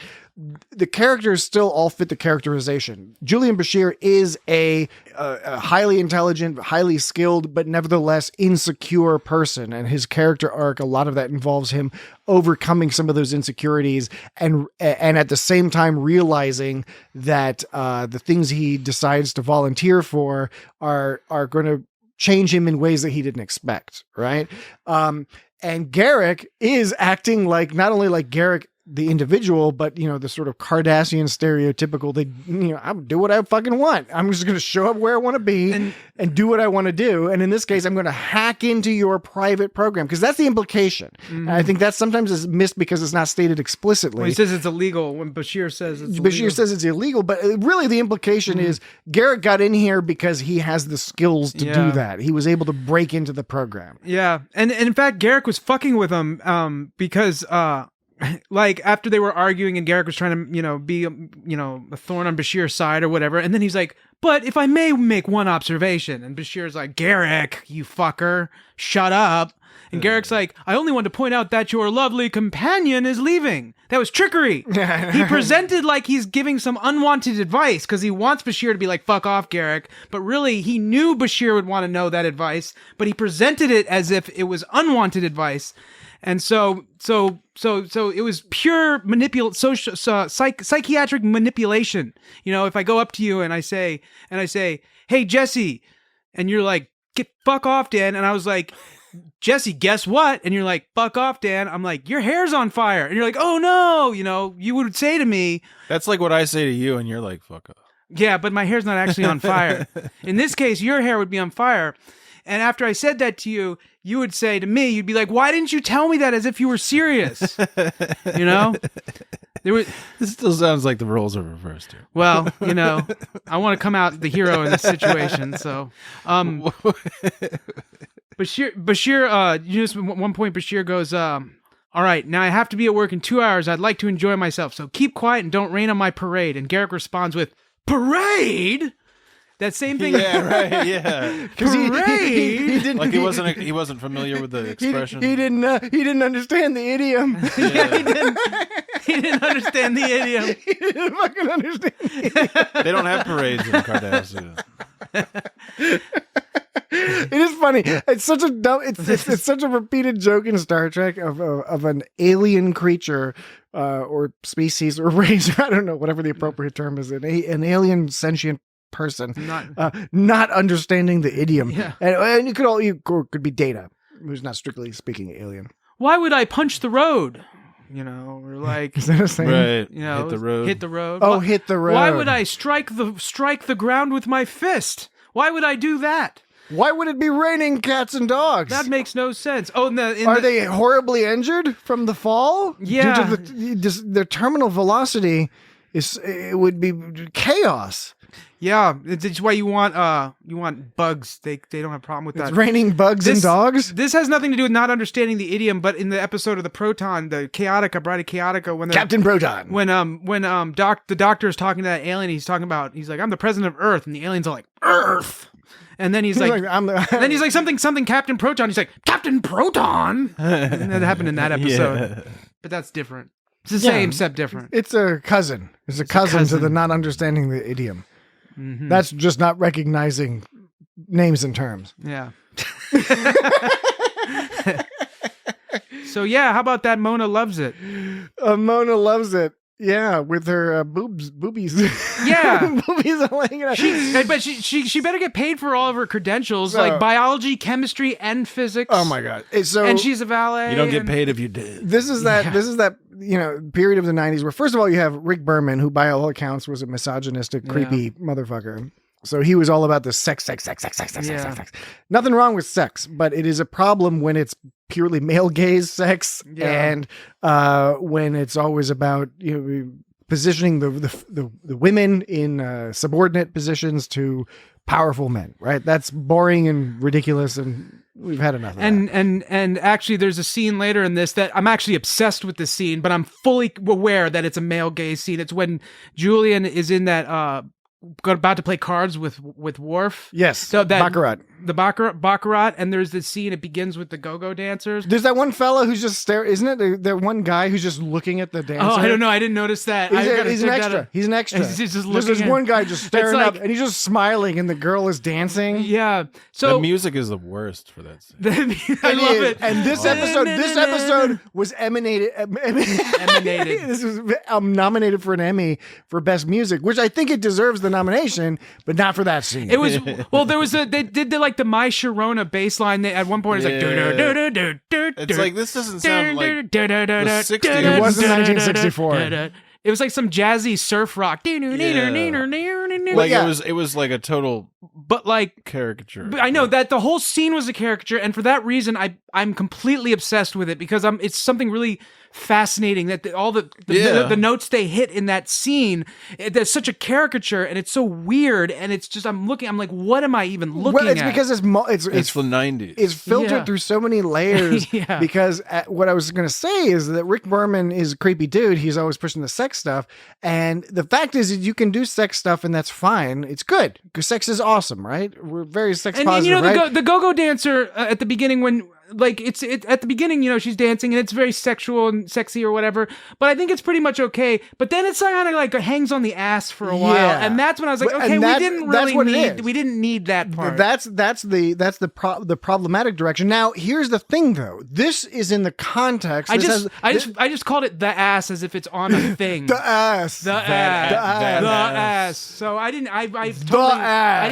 the characters still all fit the characterization. Julian Bashir is a highly intelligent, highly skilled, but nevertheless insecure person. And his character arc, a lot of that involves him overcoming some of those insecurities and at the same time realizing that the things he decides to volunteer for are going to change him in ways that he didn't expect, right? And Garak is acting like, not only like Garak the individual, but the sort of Cardassian stereotypical, I'll do what I fucking want. I'm just going to show up where I want to be and do what I want to do. And in this case, I'm going to hack into your private program, because that's the implication. And I think that sometimes is missed because it's not stated explicitly. When he says it's illegal, when Bashir says it's illegal. Bashir says it's illegal, but really the implication is Garak got in here because he has the skills to do that. He was able to break into the program. Yeah. And in fact, Garak was fucking with him because like after they were arguing and Garak was trying to, be, a thorn on Bashir's side or whatever. And then he's like, but if I may make one observation. And Bashir's like, Garak, you fucker, shut up. And Garak's like, I only want to point out that your lovely companion is leaving. That was trickery. He presented like he's giving some unwanted advice because he wants Bashir to be like, fuck off, Garak. But really, he knew Bashir would want to know that advice, but he presented it as if it was unwanted advice. And so it was pure psychiatric manipulation. If I go up to you and I say, hey, Jesse, and you're like, fuck off, Dan. And I was like, Jesse, guess what? And you're like, fuck off, Dan. I'm like, your hair's on fire. And you're like, oh no, you would say to me. That's like what I say to you, and you're like, fuck off. Yeah, but my hair's not actually on fire. In this case, your hair would be on fire. And after I said that to you, you would say to me, you'd be like, why didn't you tell me that as if you were serious? This still sounds like the roles are reversed here. Well, I want to come out the hero in this situation. So, Bashir, just at one point, Bashir goes, all right, now I have to be at work in 2 hours. I'd like to enjoy myself. So keep quiet and don't rain on my parade. And Garak responds with, parade? That same thing. Yeah, right. Yeah. Parade. He didn't. Like he wasn't familiar with the expression. He didn't understand the idiom. Yeah, he didn't understand the idiom. He didn't fucking understand the idiom. They don't have parades in Cardassian. It is funny. It's such a dumb. It's such a repeated joke in Star Trek of an alien creature or species or race. I don't know, whatever the appropriate term is. An alien sentient person not understanding the idiom. Yeah. And you could be Data, who's not strictly speaking alien. Why would I punch the road? Or like, is that a saying? Right. Hit the road. Oh, hit the road. Why would I strike the ground with my fist? Why would I do that? Why would it be raining cats and dogs? That makes no sense. Oh, are they horribly injured from the fall? Yeah. Due to the terminal velocity it would be chaos. Yeah, it's why you want bugs. They don't have a problem with that. It's raining bugs and dogs. This has nothing to do with not understanding the idiom, but in the episode of the Proton, the Chaotica, Bride of Chaotica, when Captain Proton, when the doctor is talking to that alien, he's like, I'm the president of Earth, and the aliens are like, Earth. And then he's like then he's like something Captain Proton. He's like, Captain Proton. And that happened in that episode. Yeah. But that's different. It's the same, except different. It's a cousin. It's a cousin to the not understanding the idiom. Mm-hmm. That's just not recognizing names and terms. Yeah. So yeah, how about that? Mona loves it. Mona loves it. Yeah, with her boobies. Yeah, boobies are laying it out. but she better get paid for all of her credentials, like biology, chemistry, and physics. Oh my god! So and she's a valet. You don't get paid if you did. This is that period of the 90s where, first of all, you have Rick Berman, who by all accounts was a misogynistic, creepy motherfucker. So he was all about the sex. Nothing wrong with sex, but it is a problem when it's purely male gaze sex and when it's always about positioning the women in subordinate positions to powerful men. Right? That's boring and ridiculous, and we've had enough of that. And actually, there's a scene later in this that I'm actually obsessed with this scene, but I'm fully aware that it's a male gaze scene. It's when Julian is in that about to play cards with Worf. Yes, so that Baccarat. The Baccarat, and there's this scene. It begins with the go-go dancers. There's that one fella who's just staring. Isn't it the one guy who's just looking at the dancer? Oh, I don't know. I didn't notice that. He's an extra. He's an extra. He's just looking. There's this one guy just staring like, up, and he's just smiling, and the girl is dancing. Yeah. So the music is the worst for that scene. I love it. And this episode was emanated. This was nominated for an Emmy for best music, which I think it deserves the nomination, but not for that scene. It was they did the My Sharona bass line. At one point, it's like it's like this doesn't sound like the 60s. It was in 1964. It was like some jazzy surf rock. Like it was like a total caricature. But I know that the whole scene was a caricature, and for that reason, I'm completely obsessed with it because it's something really fascinating that all the notes they hit in that scene. There's such a caricature, and it's so weird, and it's just I'm like, what am I even looking at? It's because it's the 90s. It's filtered through so many layers. Because what I was going to say is that Rick Berman is a creepy dude. He's always pushing the sex stuff, and the fact is that you can do sex stuff, and that's fine. It's good because sex is awesome, right? We're very sex positive, right? The go-go dancer at the beginning when. Like at the beginning, she's dancing and it's very sexual and sexy or whatever. But I think it's pretty much okay. But then it's kind of like hangs on the ass for a while, and that's when I was like, okay, we didn't need that part. That's the problematic direction. Now, here's the thing, though. This is in the context. I just called it the ass as if it's on a thing. The ass. So I didn't. I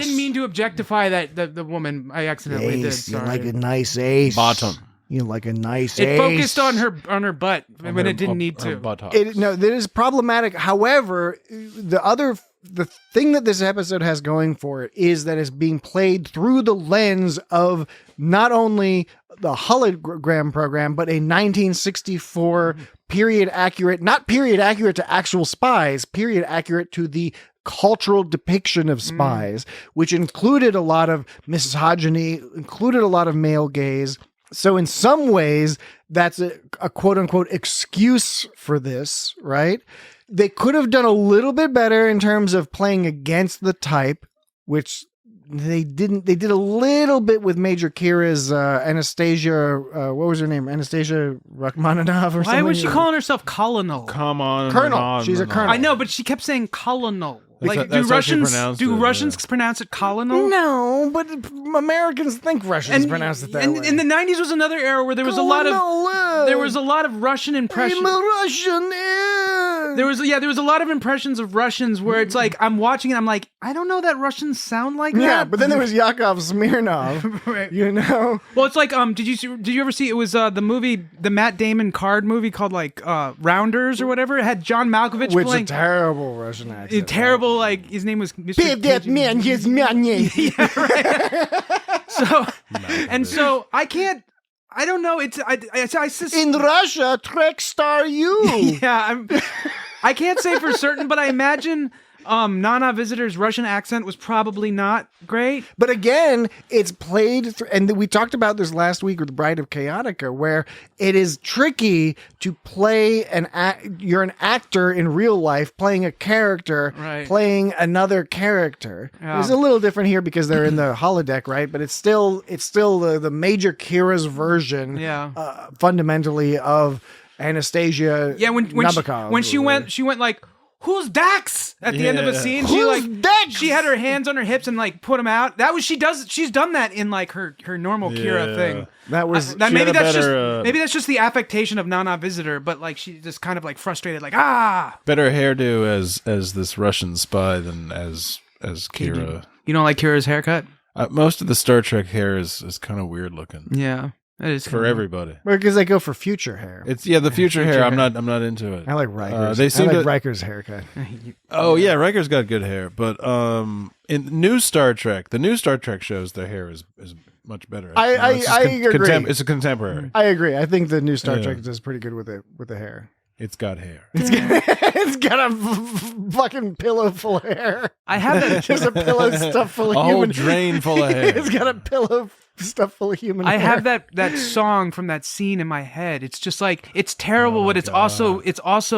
didn't mean to objectify the woman. I accidentally did. Sorry. Like a nice ace. Bottom. Like a nice It ace. focused on her butt when it didn't need to. That is problematic. However, the thing that this episode has going for it is that it's being played through the lens of not only the hologram program, but a 1964 period accurate, not period accurate to actual spies, period accurate to the cultural depiction of spies, which included a lot of misogyny, included a lot of male gaze. So in some ways, that's a quote unquote excuse for this, right? They could have done a little bit better in terms of playing against the type, which they didn't. They did a little bit with Major Kira's Anastasia. What was her name? Anastasia Rachmaninoff or something? Why was she calling herself Colonel? Come on, Colonel. She's a colonel. I know, but she kept saying Colonel. Like, do Russians pronounce it Colonel? No, but Americans think Russians pronounce it that way. In the 90s was another era where there was a lot of Russian impressions. I'm a Russian. There was a lot of impressions of Russians where it's like I'm watching and I'm like, I don't know that Russians sound like that. Yeah, but then there was Yakov Smirnov. Right. Well, it's like did you ever see it was the Matt Damon card movie called like Rounders or whatever? It had John Malkovich playing a terrible Russian accent. Terrible. Like his name was Mr. Pay that man his money. Yeah, right. So I can't. I don't know. It's in Russia, Trek star you. Yeah, I can't say for certain, but I imagine Nana Visitor's Russian accent was probably not great. But again, it's played through, and we talked about this last week with Bride of Chaotica, where it is tricky to play you're an actor in real life playing a character, playing another character. Yeah. It's a little different here because they're in the holodeck, right? But it's still the Major Kira's version, fundamentally of Anastasia. Yeah, when Nabokov she went like, "Who's Dax?" at the end of a scene. Who's Dax? She had her hands on her hips and like put him out. She's done that in like her normal Kira thing. That was maybe that's just the affectation of Nana Visitor, but like she just kind of like frustrated, like better hairdo as this Russian spy than as Kira. You don't like Kira's haircut? Most of the Star Trek hair is kind of weird looking. Yeah, it is for everybody. Because they go for future hair. It's the future hair. I'm not into it. I like Riker's. Riker's haircut. Oh yeah, Riker's got good hair, but in new Star Trek, the new Star Trek shows their hair is much better. I agree. It's a contemporary. I agree. I think the new Star Trek does pretty good with the hair. It's got hair. It's got a fucking pillow full of hair. I have that. There's a pillow stuffed full of a human. whole drain full of hair. It's got a pillow stuffed full of human hair. I have that song from that scene in my head. It's just like it's terrible, but it's also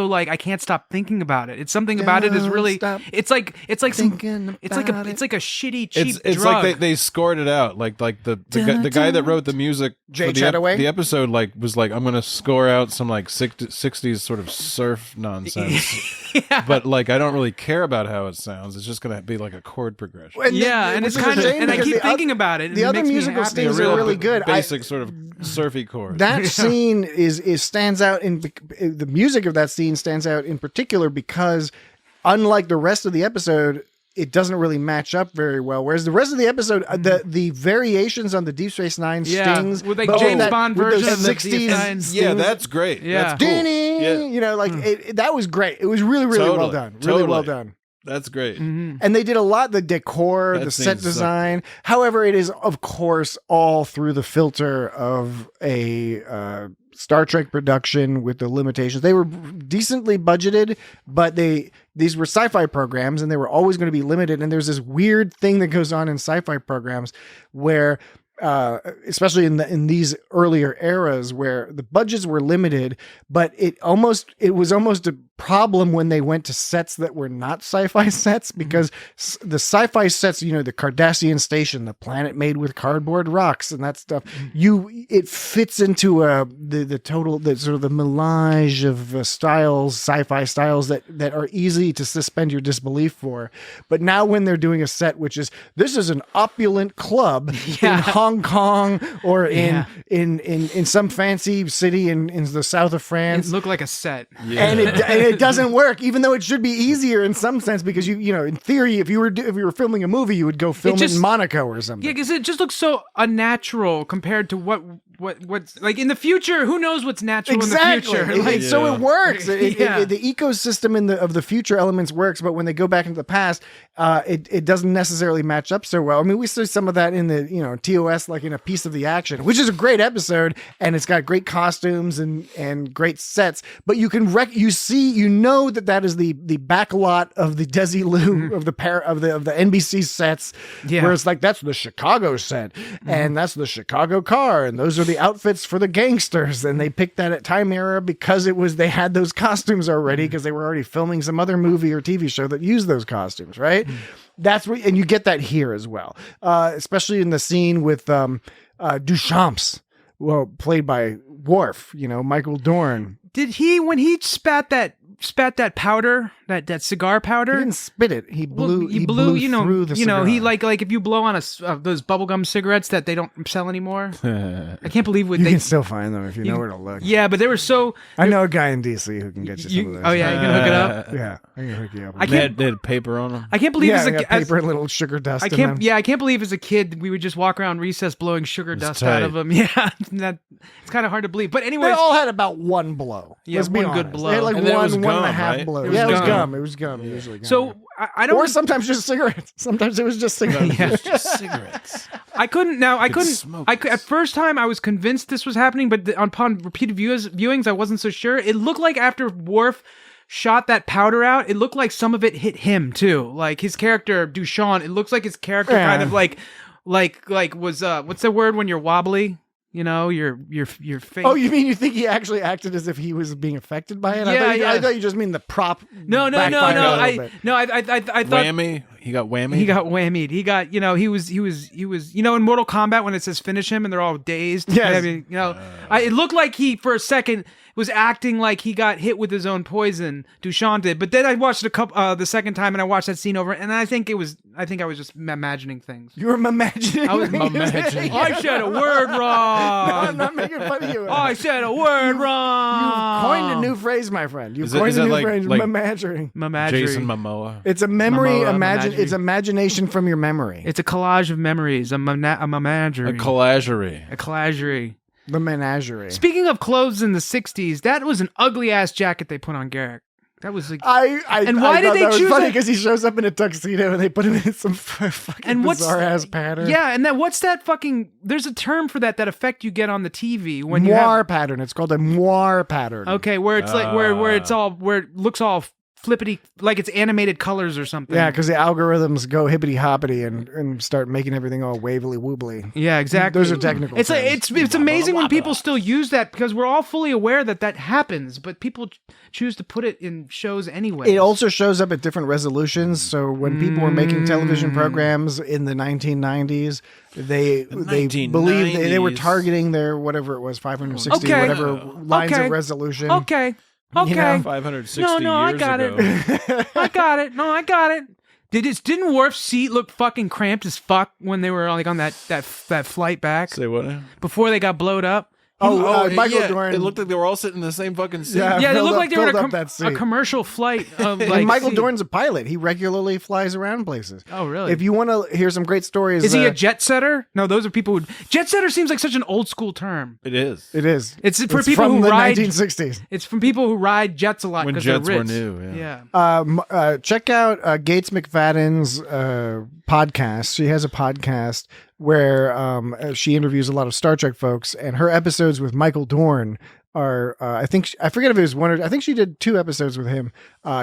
like I can't stop thinking about it. It's something about it is really. It's like a shitty cheap It's drug. like they scored it out. Like the guy that wrote the music Jay for the episode was like, I'm gonna score out some like 60s sort of surf nonsense. Yeah. But like I don't really care about how it sounds. It's just gonna be like a chord progression. And it's kind of, and I keep thinking about it. The other musical things are really good. Basic sort of surfy chords. That scene is stands out in the music of that scene stands out in particular because unlike the rest of the episode, it doesn't really match up very well. Whereas the rest of the episode, the variations on the Deep Space Nine stings, with like James Bond version of the 60s, yeah, that's great. Yeah, that's cool. You know, like that was great. It was really well done. Really well done. That's great. Mm-hmm. And they did a lot, the decor, the set design. However, it is, of course, all through the filter of a Star Trek production with the limitations. They were decently budgeted, but these were sci-fi programs and they were always going to be limited. And there's this weird thing that goes on in sci-fi programs where especially in these earlier eras where the budgets were limited, but it was almost a problem when they went to sets that were not sci-fi sets, because the sci-fi sets, you know, the Cardassian station, the planet made with cardboard rocks and that stuff, it fits into the sort of the melange of styles, sci-fi styles that are easy to suspend your disbelief for. But now when they're doing a set which is, this is an opulent club in Hong Kong or in some fancy city in the south of France, it looked like a set, and it doesn't work, even though it should be easier in some sense, because you know, in theory, if you were filming a movie, you would go film it in Monaco or something. Yeah, because it just looks so unnatural compared to what's like in the future. Who knows what's natural in the future? Like, so it works. The ecosystem of the future elements works, but when they go back into the past, it doesn't necessarily match up so well. I mean, we see some of that in the TOS, like in A Piece of the Action, which is a great episode, and it's got great costumes and great sets. But you can you know that is the back lot of the Desilu of the NBC sets, where it's like, that's the Chicago set, and that's the Chicago car, and those are the outfits for the gangsters, and they picked that at Time Era because they had those costumes already, because they were already filming some other movie or TV show that used those costumes, right? That's where, and you get that here as well, especially in the scene with Duchamps, well, played by Worf, Michael Dorn. Did he, when he spat that powder, that cigar powder? He didn't spit it. He blew. He blew through the cigar. He like if you blow on those bubblegum cigarettes that they don't sell anymore. I can't believe you can still find them if you know where to look. Yeah, but they were so. I know a guy in DC who can get you some of those. Oh yeah, you can hook it up. Yeah, I can hook you up. They had paper on them. I can't believe paper and little sugar dust. I can't believe as a kid we would just walk around recess blowing sugar dust out of them. Yeah, it's kind of hard to believe. But anyway, they all had about one blow. Yeah, one good blow. They had like and one gum, and a half right? blow. It was gum. It was gum. Usually gum. So I don't. Or sometimes just cigarettes. Sometimes it was just cigarettes. Yeah. Just cigarettes. I couldn't. At first time, I was convinced this was happening, but upon repeated viewings, I wasn't so sure. It looked like after Worf shot that powder out, it looked like some of it hit him too. Like his character Duchamp, it looks like his character kind of like was what's the word when you're wobbly? Your face. Oh, you think he actually acted as if he was being affected by it? Yeah, I thought you just mean the prop. No. I thought Whammy. He got whammied. He got whammied. He got, he was, in Mortal Kombat when it says finish him and they're all dazed. Yes. I mean, it looked like he, for a second, was acting like he got hit with his own poison. Duchamp did. But then I watched the second time and I watched that scene over and I think I was just imagining things. You were imagining. I was imagining. I said a word wrong. No, I'm not making fun of you. I said a word wrong. You've coined a new phrase, my friend. You've Is it- coined is a it new like- phrase. like- Mamagery. Jason Momoa. It's a memory. Momoa, It's imagination from your memory. It's a collage of memories. A menagerie. A collagerie. A collagerie. The menagerie. Speaking of clothes in the 60s, that was an ugly ass jacket they put on Garak. That was like, And why did they that was choose funny that? because he shows up in a tuxedo and they put him in some fucking And what's- bizarre ass pattern. yeah, and then what's that fucking? There's a term for that effect you get on the TV when you Moire have, pattern. It's called a moire pattern. okay, where it's like where it's all where it looks all flippity, like it's animated colors or something. Yeah, because the algorithms go hippity hoppity and start making everything all wavily woobly. Yeah, exactly. Those are technical It's like terms. it's amazing when people still use that because we're all fully aware that happens, but people choose to put it in shows anyway. It also shows up at different resolutions. So when people were making television programs in the 1990s, they believed they were 1990s. targeting their whatever it was 560 Okay. whatever lines Okay. of resolution. Okay. Okay. You know? 560 No, I years got ago. it. I got it. No, I got it. Didn't Worf's seat look fucking cramped as fuck when they were like on that flight back Say what now? before they got blowed up? Michael yeah, Dorn. It looked like they were all sitting in the same fucking seat. Yeah. Yeah, they filled looked up- like they were in filled a, up that a seat. commercial flight. Of, And like, Michael seat. Dorn's a pilot. He regularly flies around places. Oh, really? If you want to hear some great stories, Is he a jet setter? No, those are people who. Jet setter seems like such an old school term. It is. It is. It's for people from who the ride. 1960s. It's from people who ride jets a lot When because jets they're were rich. new, yeah. Check out Gates McFadden's podcast. She has a podcast where she interviews a lot of Star Trek folks, and her episodes with Michael Dorn are I forget if it was one or I think she did 2 episodes with him.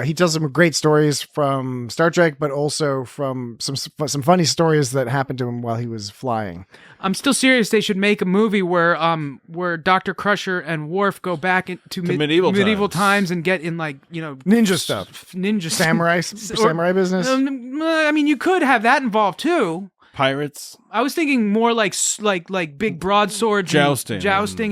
He tells some great stories from Star Trek, but also from some funny stories that happened to him while he was flying. I'm still serious. They should make a movie where Dr. Crusher and Worf go back into medieval times and get in Ninja stuff. ninja Samurai business. I mean, you could have that involved too. Pirates. I was thinking more like big broadswords, Jousting.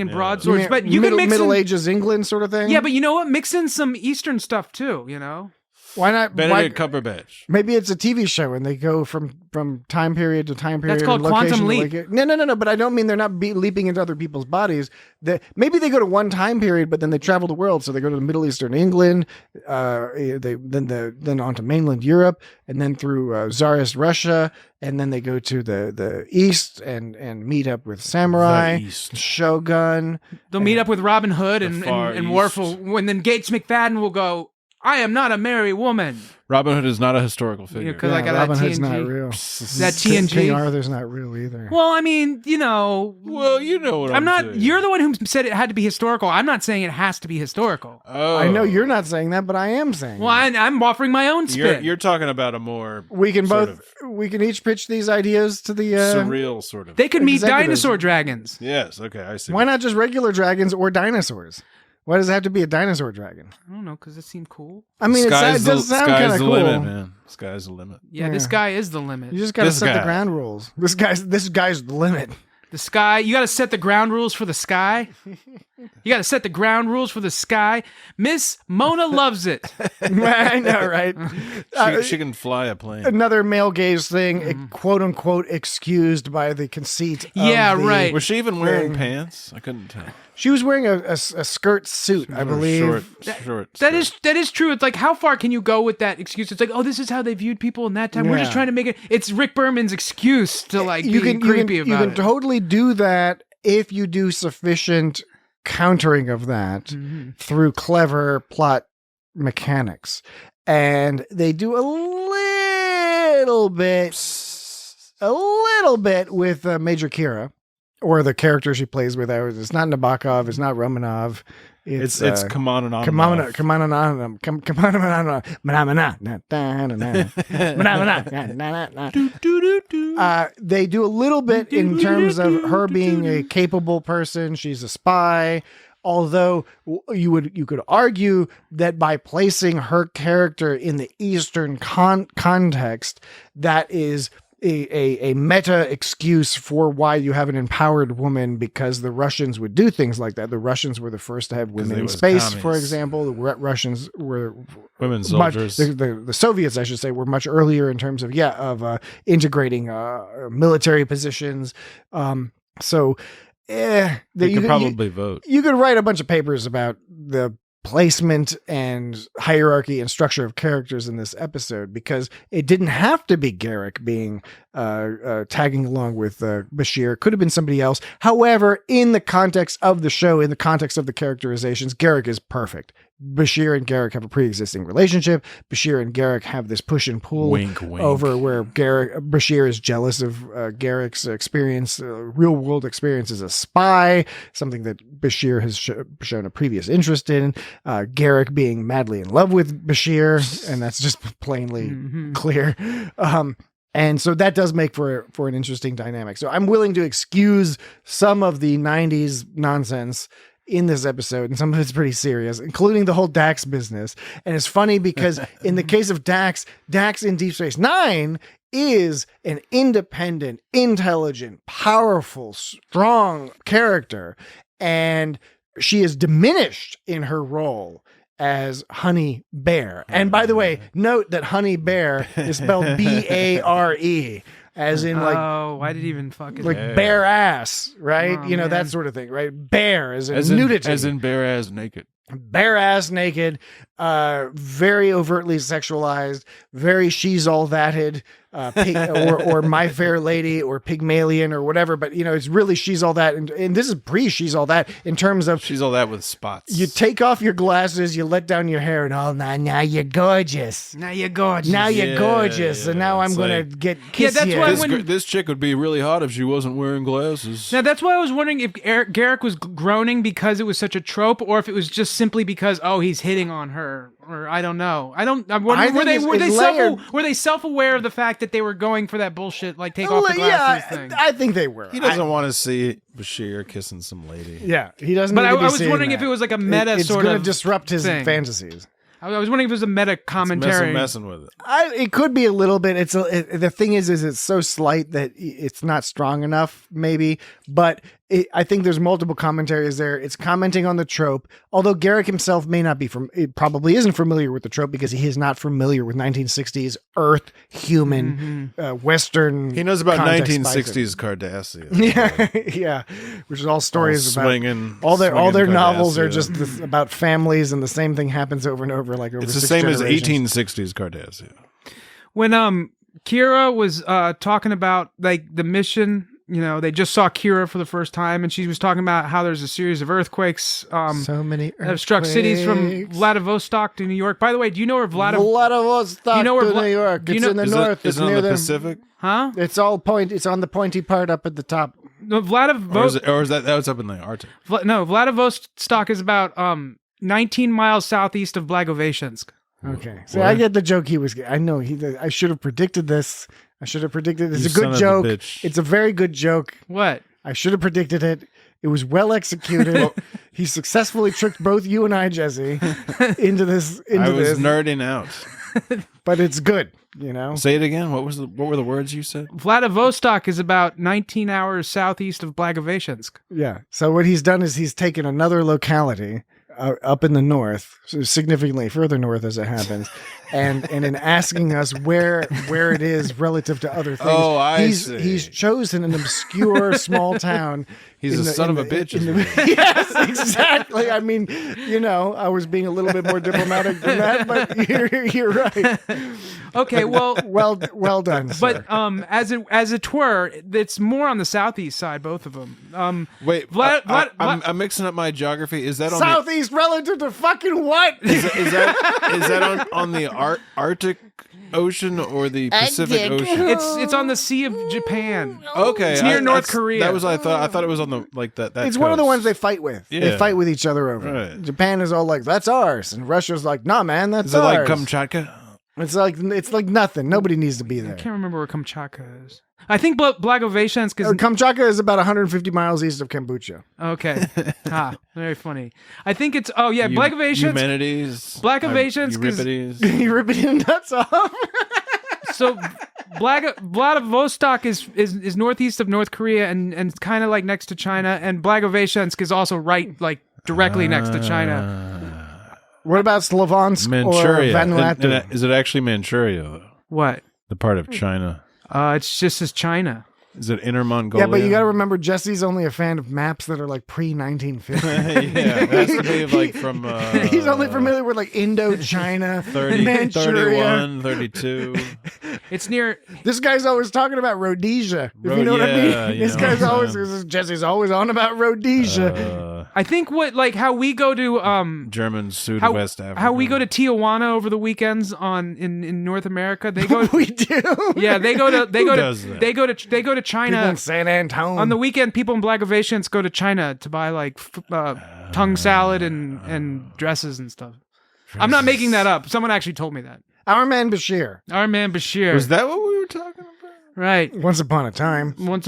and Yeah. broadswords. But you could mix Middle in, Ages England sort of thing. yeah, but you know what? Mix in some Eastern stuff too. You know, why not? Benedict Cumberbatch. Maybe it's a TV show and they go from time period to time period. That's called and location Quantum to Leap. No. But I don't mean they're not leaping into other people's bodies. Maybe they go to one time period, but then they travel the world. So they go to the Middle Eastern England, then onto mainland Europe, and then through Tsarist Russia, and then they go to the East and meet up with samurai, The East. Shogun. they'll meet up with Robin Hood The and Far Worf East. when then Gates McFadden will go, "I am not a merry woman." Robin Hood is not a historical figure. Yeah, 'cause I got that Robin Hood's TNG. not real. That TNG. King Arthur's not real either. Well, I mean, Well, you know what I'm not. saying. You're the one who said it had to be historical. I'm not saying it has to be historical. Oh. I know you're not saying that, but I am saying. Well, I'm offering my own spin. You're talking about a more we can sort both we can each pitch these ideas to the surreal sort of. They could meet Executives. dinosaur dragons. Yes. Okay. I see. why not just regular dragons or dinosaurs? Why does it have to be a dinosaur dragon? I don't know, because it seemed cool. I mean, it does sound kind of the cool. limit, man. Sky's the limit. Yeah, this guy is the limit. You just got to This set the guy. ground rules. This guy's the limit. The sky. You got to set the ground rules for the sky. You got to set the ground rules for the sky. Miss Mona loves it. I know, right? She can fly a plane. Another male gaze thing, quote unquote, excused by the conceit. Yeah, of the- right. Was she even wearing thing. pants? I couldn't tell. She was wearing a skirt suit, I believe. Short. That is true. It's like, how far can you go with that excuse? It's like, oh, this is how they viewed people in that time. We're just Yeah. trying to make it. It's Rick Berman's excuse to like you be can creepy you about can it. totally do that if you do sufficient countering of that Mm-hmm. through clever plot mechanics, and they do a little bit with Major Kira, or the character she plays with. It's not Nabokov, it's not Romanov. It's Kamamanov. They do a little bit in terms of her being a capable person. She's a spy. Although you could argue that by placing her character in the Eastern context, that is a meta excuse for why you have an empowered woman, because the Russians would do things like that. The Russians were the first to have women in space, for example. The Russians were women soldiers. The Soviets, I should say, were much earlier in terms of integrating military positions. You could probably vote. You could write a bunch of papers about the placement and hierarchy and structure of characters in this episode, because it didn't have to be Garak being tagging along with Bashir. It could have been somebody else. However, in the context of the show, in the context of the characterizations, Garak is perfect. Bashir and Garak have a pre-existing relationship. Bashir and Garak have this push and pull over where Bashir is jealous of Garak's experience, real world experience as a spy, something that Bashir has shown a previous interest in. Garak being madly in love with Bashir, and that's just plainly clear. And so that does make for an interesting dynamic. So I'm willing to excuse some of the 90s nonsense in this episode, and some of it's pretty serious, including the whole Dax business. And it's funny because in the case of Dax in Deep Space Nine is an independent, intelligent, powerful, strong character, and she is diminished in her role as Honey Bear. And by the way, note that Honey Bear is spelled B-A-R-E. As in, like, why did he even fucking like bare ass, right? Oh, that sort of thing, right? Bear as in nudity, as in bare ass naked, bare ass naked, very overtly sexualized, very she's all thatted, or My Fair Lady or Pygmalion or whatever. But it's really she's all that, and this is pre she's all that in terms of she's all that with spots. You take off your glasses, you let down your hair, and now you're gorgeous. Now you're gorgeous. Now you're gorgeous, and now I'm gonna get kiss that's you. why this chick would be really hot if she wasn't wearing glasses. Now that's why I was wondering if Garak was groaning because it was such a trope, or if it was just simply because he's hitting on her, or I don't know. Were they self-aware of the fact that they were going for that bullshit, like take off the glasses thing? I think they were. He doesn't want to see Bashir kissing some lady. Yeah, he doesn't. But need I to be was seeing wondering that. if it was like a meta it's sort going of to disrupt his thing. fantasies. I was wondering if it was a meta commentary. Messing with it. It could be a little bit. The thing is it's so slight that it's not strong enough, maybe. But I think there's multiple commentaries there. It's commenting on the trope, although Garak himself may not be probably isn't familiar with the trope because he is not familiar with 1960s Earth human Western. He knows about context 1960s Cardassian. Yeah, which is all stories about all their novels are just about families, and the same thing happens over and over. It's the same as 1860s Cardassian. When Kira was talking about like the mission, they just saw Kira for the first time, and she was talking about how there's a series of earthquakes. So many earthquakes have struck cities from Vladivostok to New York. By the way, do you know where Vladivostok to New York? It's in the north. Is it on the Pacific? Huh? It's all It's on the pointy part up at the top. No, or is that was up in the Arctic? Vladivostok is about 19 miles southeast of Blagoveshchensk. Okay. So I get the joke he was. I know I should have predicted this. It's a good joke. It's a very good joke. What? I should have predicted it. It was well executed. He successfully tricked both you and I, Jesse, into this. I was nerding out. But it's good, Say it again. What were the words you said? Vladivostok is about 19 hours southeast of Blagoveshchensk. Yeah. So what he's done is he's taken another locality up in the north, so significantly further north as it happens, and in asking us where it is relative to other things. He's chosen an obscure small town. He's a son of a bitch. Yes, exactly. I mean, I was being a little bit more diplomatic than that, but you're right. Okay, well done. But sir. as it were, it's more on the southeast side, both of them. Wait, I'm mixing up my geography. Is that on southeast relative to fucking what? Is that on the Arctic Ocean or the Pacific Ocean? It's on the Sea of Japan. Okay, it's near North Korea. That was I thought it was on the that. It's coast. One of the ones they fight with. Yeah. They fight with each other over. Right. Japan is all like, "That's ours," and Russia's like, "Nah, man, that's ours." Is it like Kamchatka? It's like nothing. Nobody needs to be there. I can't remember where Kamchatka is. I think Blagoveshchensk is... Kamchatka is about 150 miles east of Kombucha. Okay. Very funny. I think it's... Oh, yeah, Blagoveshchensk... Humanities. Blagoveshchensk Euripides. You ripping him nuts off? So Vladivostok is northeast of North Korea and kind of like next to China, and Blagoveshchensk is also right, like directly next to China. What about Slavonsk Manchuria. or Vanuatu? Is it actually Manchuria, though? What? The part of China. It's just as China. Is it Inner Mongolia? Yeah, but you got to remember, Jesse's only a fan of maps that are like pre-1950. Yeah, that's to be like from... He's only familiar with like Indochina, 30, Manchuria. 31, 32. It's near... This guy's always talking about Rhodesia. If you know what I mean? Yeah, This guy's always... Jesse's always on about Rhodesia. I think how we go to... German West Africa. How we go to Tijuana over the weekends in North America. They go... We do? Yeah, they go to China. People in San Antonio. On the weekend, people in Blagoveshchensk go to China to buy like tongue salad and dresses and stuff. I'm not making that up. Someone actually told me that. Our man Bashir. Was that what we were talking about? Right. Once upon a time. Several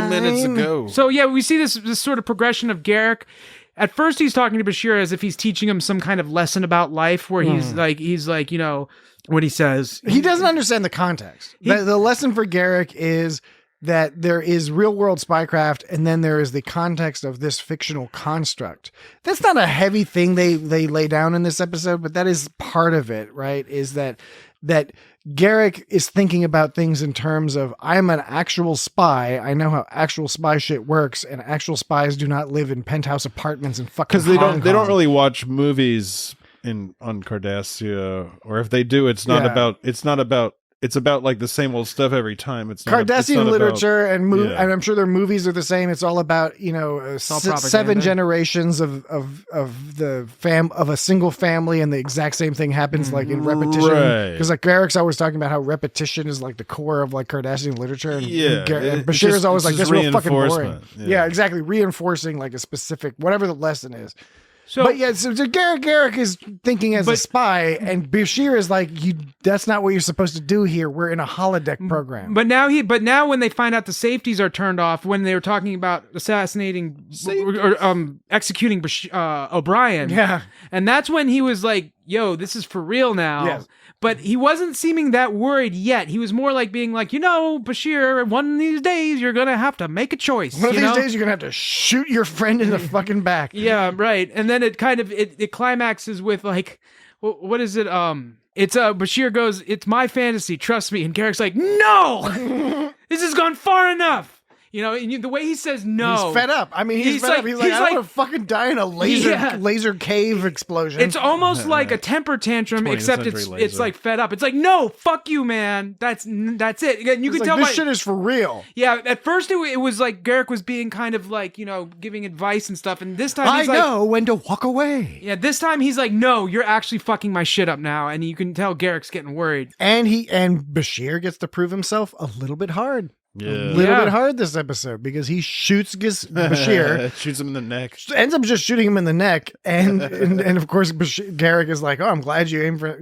minutes ago. So yeah, we see this sort of progression of Garak. At first, he's talking to Bashir as if he's teaching him some kind of lesson about life, where he's like, you know, what he says. He doesn't understand the context. The lesson for Garak is that there is real world spycraft, and then there is the context of this fictional construct. That's not a heavy thing they lay down in this episode, but that is part of it, right? Is that Garak is thinking about things in terms of, I'm an actual spy. I know how actual spy shit works, and actual spies do not live in penthouse apartments and fucking because they don't really watch movies on Cardassia, or if they do, it's about like the same old stuff every time. It's not Cardassian literature and and I'm sure their movies are the same. It's all about, you know, 7 generations of a single family, and the exact same thing happens like in repetition. Because like Garak's always talking about how repetition is like the core of like Cardassian literature, and Bashir is always like, that's real fucking boring. Yeah, exactly, reinforcing like a specific whatever the lesson is. So Garak is thinking as a spy, and Bashir is like, that's not what you're supposed to do here. We're in a holodeck program. But now when they find out the safeties are turned off, when they were talking about assassinating or executing O'Brien, and that's when he was like, yo, this is for real now. Yes. But he wasn't seeming that worried yet. He was more like being like, you know, Bashir, one of these days you're going to have to make a choice. One of these days you're going to have to shoot your friend in the fucking back. Yeah, right. And then it kind of, it climaxes with like, what is it? It's Bashir goes, it's my fantasy, trust me. And Garak's like, no, this has gone far enough. You know, and the way he says no. He's fed up. I mean, he's fed up. He's like, I don't want to fucking die in a laser cave explosion. It's almost like a temper tantrum, except it's like fed up. It's like, no, fuck you, man. That's it. And you can tell this shit is for real. Yeah, at first it was like Garak was being kind of like, you know, giving advice and stuff. And this time he's like, I know when to walk away. Yeah, this time he's like, no, you're actually fucking my shit up now. And you can tell Garak's getting worried. And Bashir gets to prove himself a little bit hard. A little bit hard this episode, because he shoots Bashir, shoots him in the neck, ends up just shooting him in the neck, and of course Garak is like, oh, I'm glad you aimed for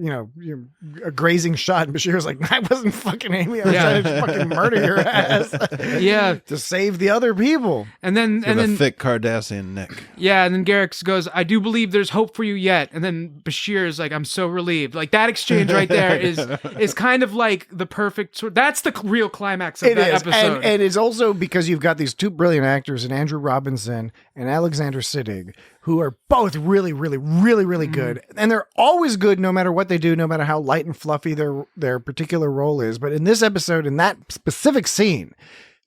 a grazing shot, and Bashir's like, I wasn't fucking aiming, I was trying to fucking murder your ass, to save the other people, and then thick Cardassian neck, and then Garak goes, I do believe there's hope for you yet, and then Bashir is like, I'm so relieved. Like that exchange right there is kind of like the perfect sort. That's the real climax of that episode. And it's also because you've got these two brilliant actors in Andrew Robinson and Alexander Siddig, who are both really, really, really, really good. And they're always good no matter what they do, no matter how light and fluffy their particular role is. But in this episode, in that specific scene,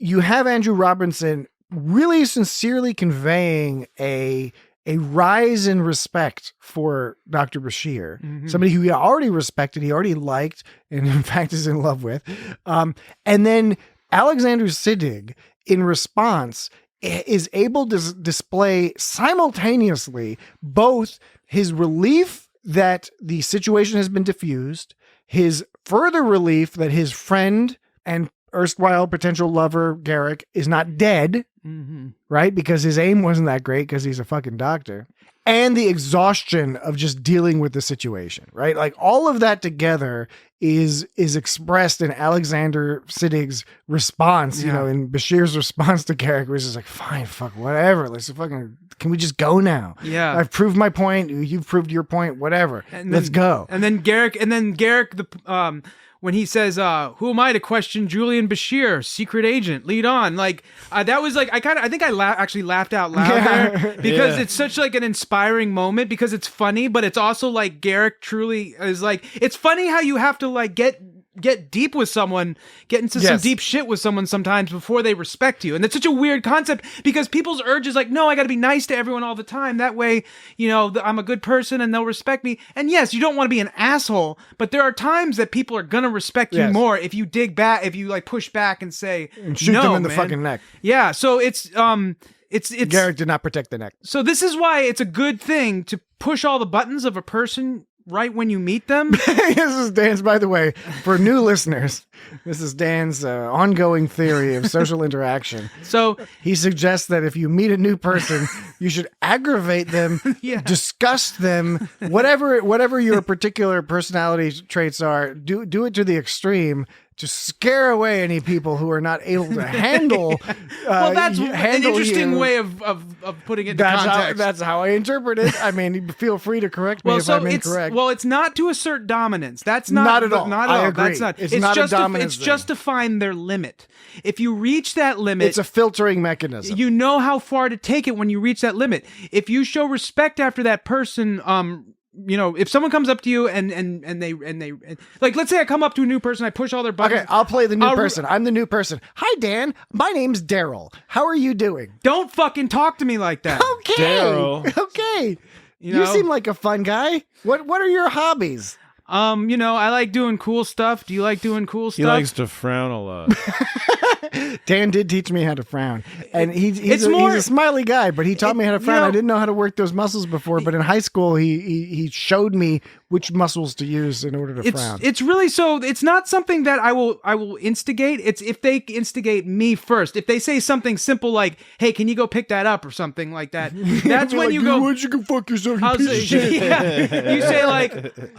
you have Andrew Robinson really sincerely conveying a rise in respect for Dr. Bashir, somebody who he already respected, he already liked, and in fact is in love with. And then Alexander Siddig, in response, is able to display simultaneously both his relief that the situation has been diffused, his further relief that his friend and erstwhile potential lover, Garak, is not dead, right? Because his aim wasn't that great because he's a fucking doctor. And the exhaustion of just dealing with the situation, right? Like all of that together is expressed in Alexander Siddig's response, you know, in Bashir's response to Garak, where he's just like, fine, fuck, whatever. Let's fucking, can we just go now? Yeah. I've proved my point. You've proved your point, whatever. Let's go. And then Garak, when he says, who am I to question Julian Bashir, secret agent, lead on? Like, that was like, I think I actually laughed out loud there because it's such like an inspiring moment because it's funny, but it's also like Garak truly is like, it's funny how you have to like get deep with someone, get into some deep shit with someone sometimes before they respect you. And it's such a weird concept because people's urge is like, no, I got to be nice to everyone all the time. That way, you know, I'm a good person and they'll respect me. And yes, you don't want to be an asshole, but there are times that people are going to respect you more if you dig back, if you like push back and say, and shoot them in the fucking neck. Yeah. So it's Garak did not protect the neck. So this is why it's a good thing to push all the buttons of a person right when you meet them. This is Dan's, by the way, for new listeners, this is Dan's ongoing theory of social interaction. So he suggests that if you meet a new person, you should aggravate them, disgust them, whatever your particular personality traits are, do it to the extreme to scare away any people who are not able to handle. Well, that's an interesting way of putting it into context. That's how I interpret it. I mean, feel free to correct me if I'm incorrect. Well, it's not to assert dominance. That's not at all. Not at I all. agree. That's not. It's not just a dominance. It's just to find their limit. If you reach that limit, it's a filtering mechanism. You know how far to take it when you reach that limit. If you show respect after that person, you know, if someone comes up to you and they like, let's say I come up to a new person, I push all their buttons. Okay, I'll play the new person. I'm the new person. Hi, Dan. My name's Daryl. How are you doing? Don't fucking talk to me like that. Okay. Daryl. Okay. You seem like a fun guy. What are your hobbies? You know, I like doing cool stuff. Do you like doing cool stuff? He likes to frown a lot. Dan did teach me how to frown, and he's a smiley guy, but he taught me how to frown. I didn't know how to work those muscles before, but in high school, he showed me which muscles to use in order to frown. It's really so. It's not something that I will instigate. It's if they instigate me first. If they say something simple like, "Hey, can you go pick that up?" or something like that, that's when you go. Why don't you go fuck yourself, you piece of shit? Yeah. You say like,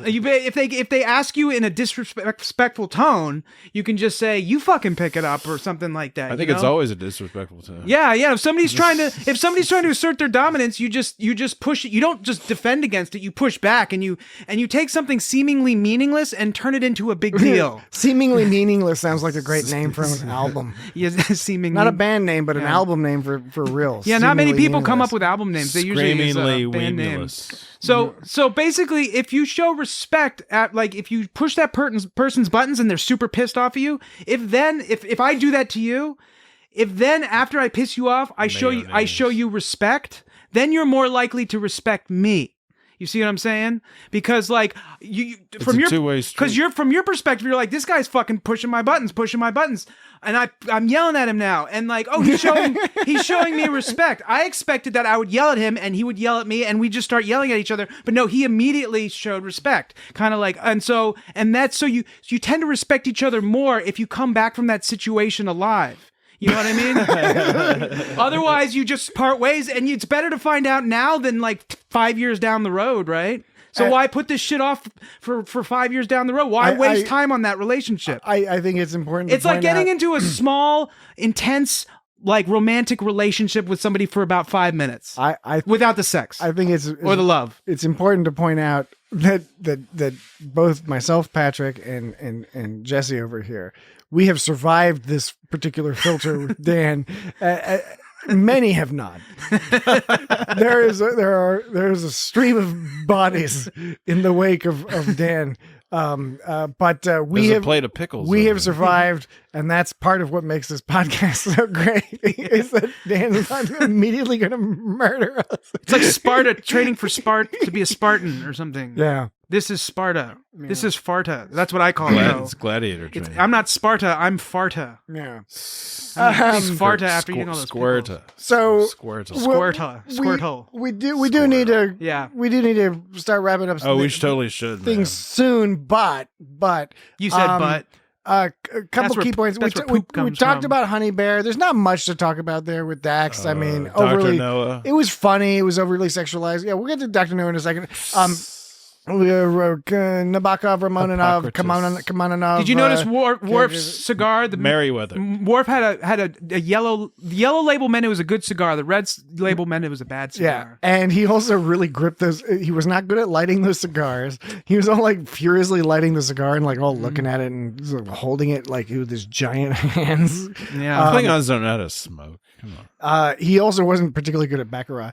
if they ask you in a disrespectful tone, you can just say, "You fucking pick it up" or something like that. I think it's always a disrespectful tone. Yeah. If somebody's trying to assert their dominance, you just push it. You don't just defend against it. You push back and you take something seemingly meaningless and turn it into a big deal. Seemingly meaningless sounds like a great name for an album. Yeah, seemingly not a band name, but an album name for real. Yeah, not many people come up with album names. They usually use band names. So basically, if you show respect if you push that person's buttons and they're super pissed off of you, if I do that to you, if then after I piss you off, I show you respect, then you're more likely to respect me. You see what I'm saying? Because like from your perspective, you're like, this guy's fucking pushing my buttons, and I'm yelling at him now, and like, oh, he's showing me respect. I expected that I would yell at him and he would yell at me, and we just start yelling at each other. But no, he immediately showed respect, kind of like, so you tend to respect each other more if you come back from that situation alive. You know what I mean? Otherwise, you just part ways, and it's better to find out now than like 5 years down the road, right? So why put this shit off for 5 years down the road? Why waste time on that relationship? I think it's important. It's like getting into a small, intense, like romantic relationship with somebody for about 5 minutes. Without the sex. I think or the love. It's important to point out that both myself, Patrick, and Jesse over here, we have survived this particular filter with Dan. Many have not. There is a stream of bodies in the wake of Dan. But we have plate of pickles. We have survived, and that's part of what makes this podcast so great. Is that Dan is not immediately going to murder us? It's like Sparta training for to be a Spartan or something. Yeah. This is Sparta. Yeah. This is Farta. That's what I call it. It's gladiator training. I'm not Sparta. I'm Farta. Yeah. Farta after eating all those Squirta. So Squirtle. We do need to. Yeah. We do need to start wrapping up. We totally should. Things soon, but you said but. A couple where- key points. that's where We poop comes talked from. about Honey Bear. There's not much to talk about there with Dax. I mean, Dr. overly. Noah. It was funny. It was overly sexualized. Yeah, we'll get to Dr. Noah in a second. Nabokov, Romanov, Kamanov. Did you notice Worf's cigar? The Merriweather. Worf had a yellow. The yellow label meant it was a good cigar. The red label meant it was a bad Yeah, cigar. and he also really gripped those. He was not good at lighting those cigars. He was all like furiously lighting the cigar and like all looking at it and sort of holding it like with his giant hands. Yeah. Klingons don't know how to smoke. Come on. He also wasn't particularly good at Baccarat.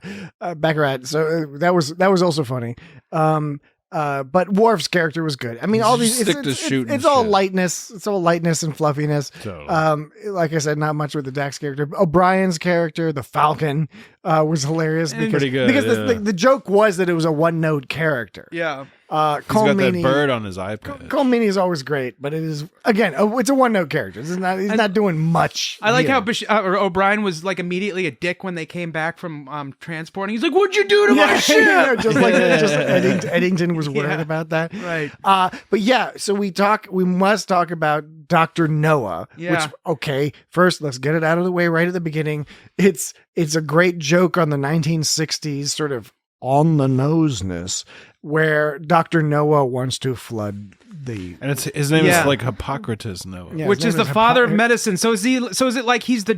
So that was also funny. But Worf's character was good. I mean, all these Stick to shooting it's all shit. lightness. It's all lightness and fluffiness. Totally. Like I said, not much with the Dax character. O'Brien's character, the Falcon, was hilarious because Pretty good, because yeah. the joke was that it was a one-note character. Yeah. He's got that bird on his iPad. Cole Meany is always great, but it is again, it's a one-note character. He's not doing much. I like here. how O'Brien was like immediately a dick when they came back from transporting. He's like, "What'd you do to my ship?" Yeah, just like Eddington was worried about that. Right. But yeah, so we must talk about Dr. Noah. Yeah. Which, okay, first let's get it out of the way right at the beginning. It's a great joke on the 1960s sort of on the noseness where Dr. Noah wants to flood the And his name Yeah. is like Hippocrates Noah. Yeah, Which his is name the father of Hippo- medicine. So is it like he's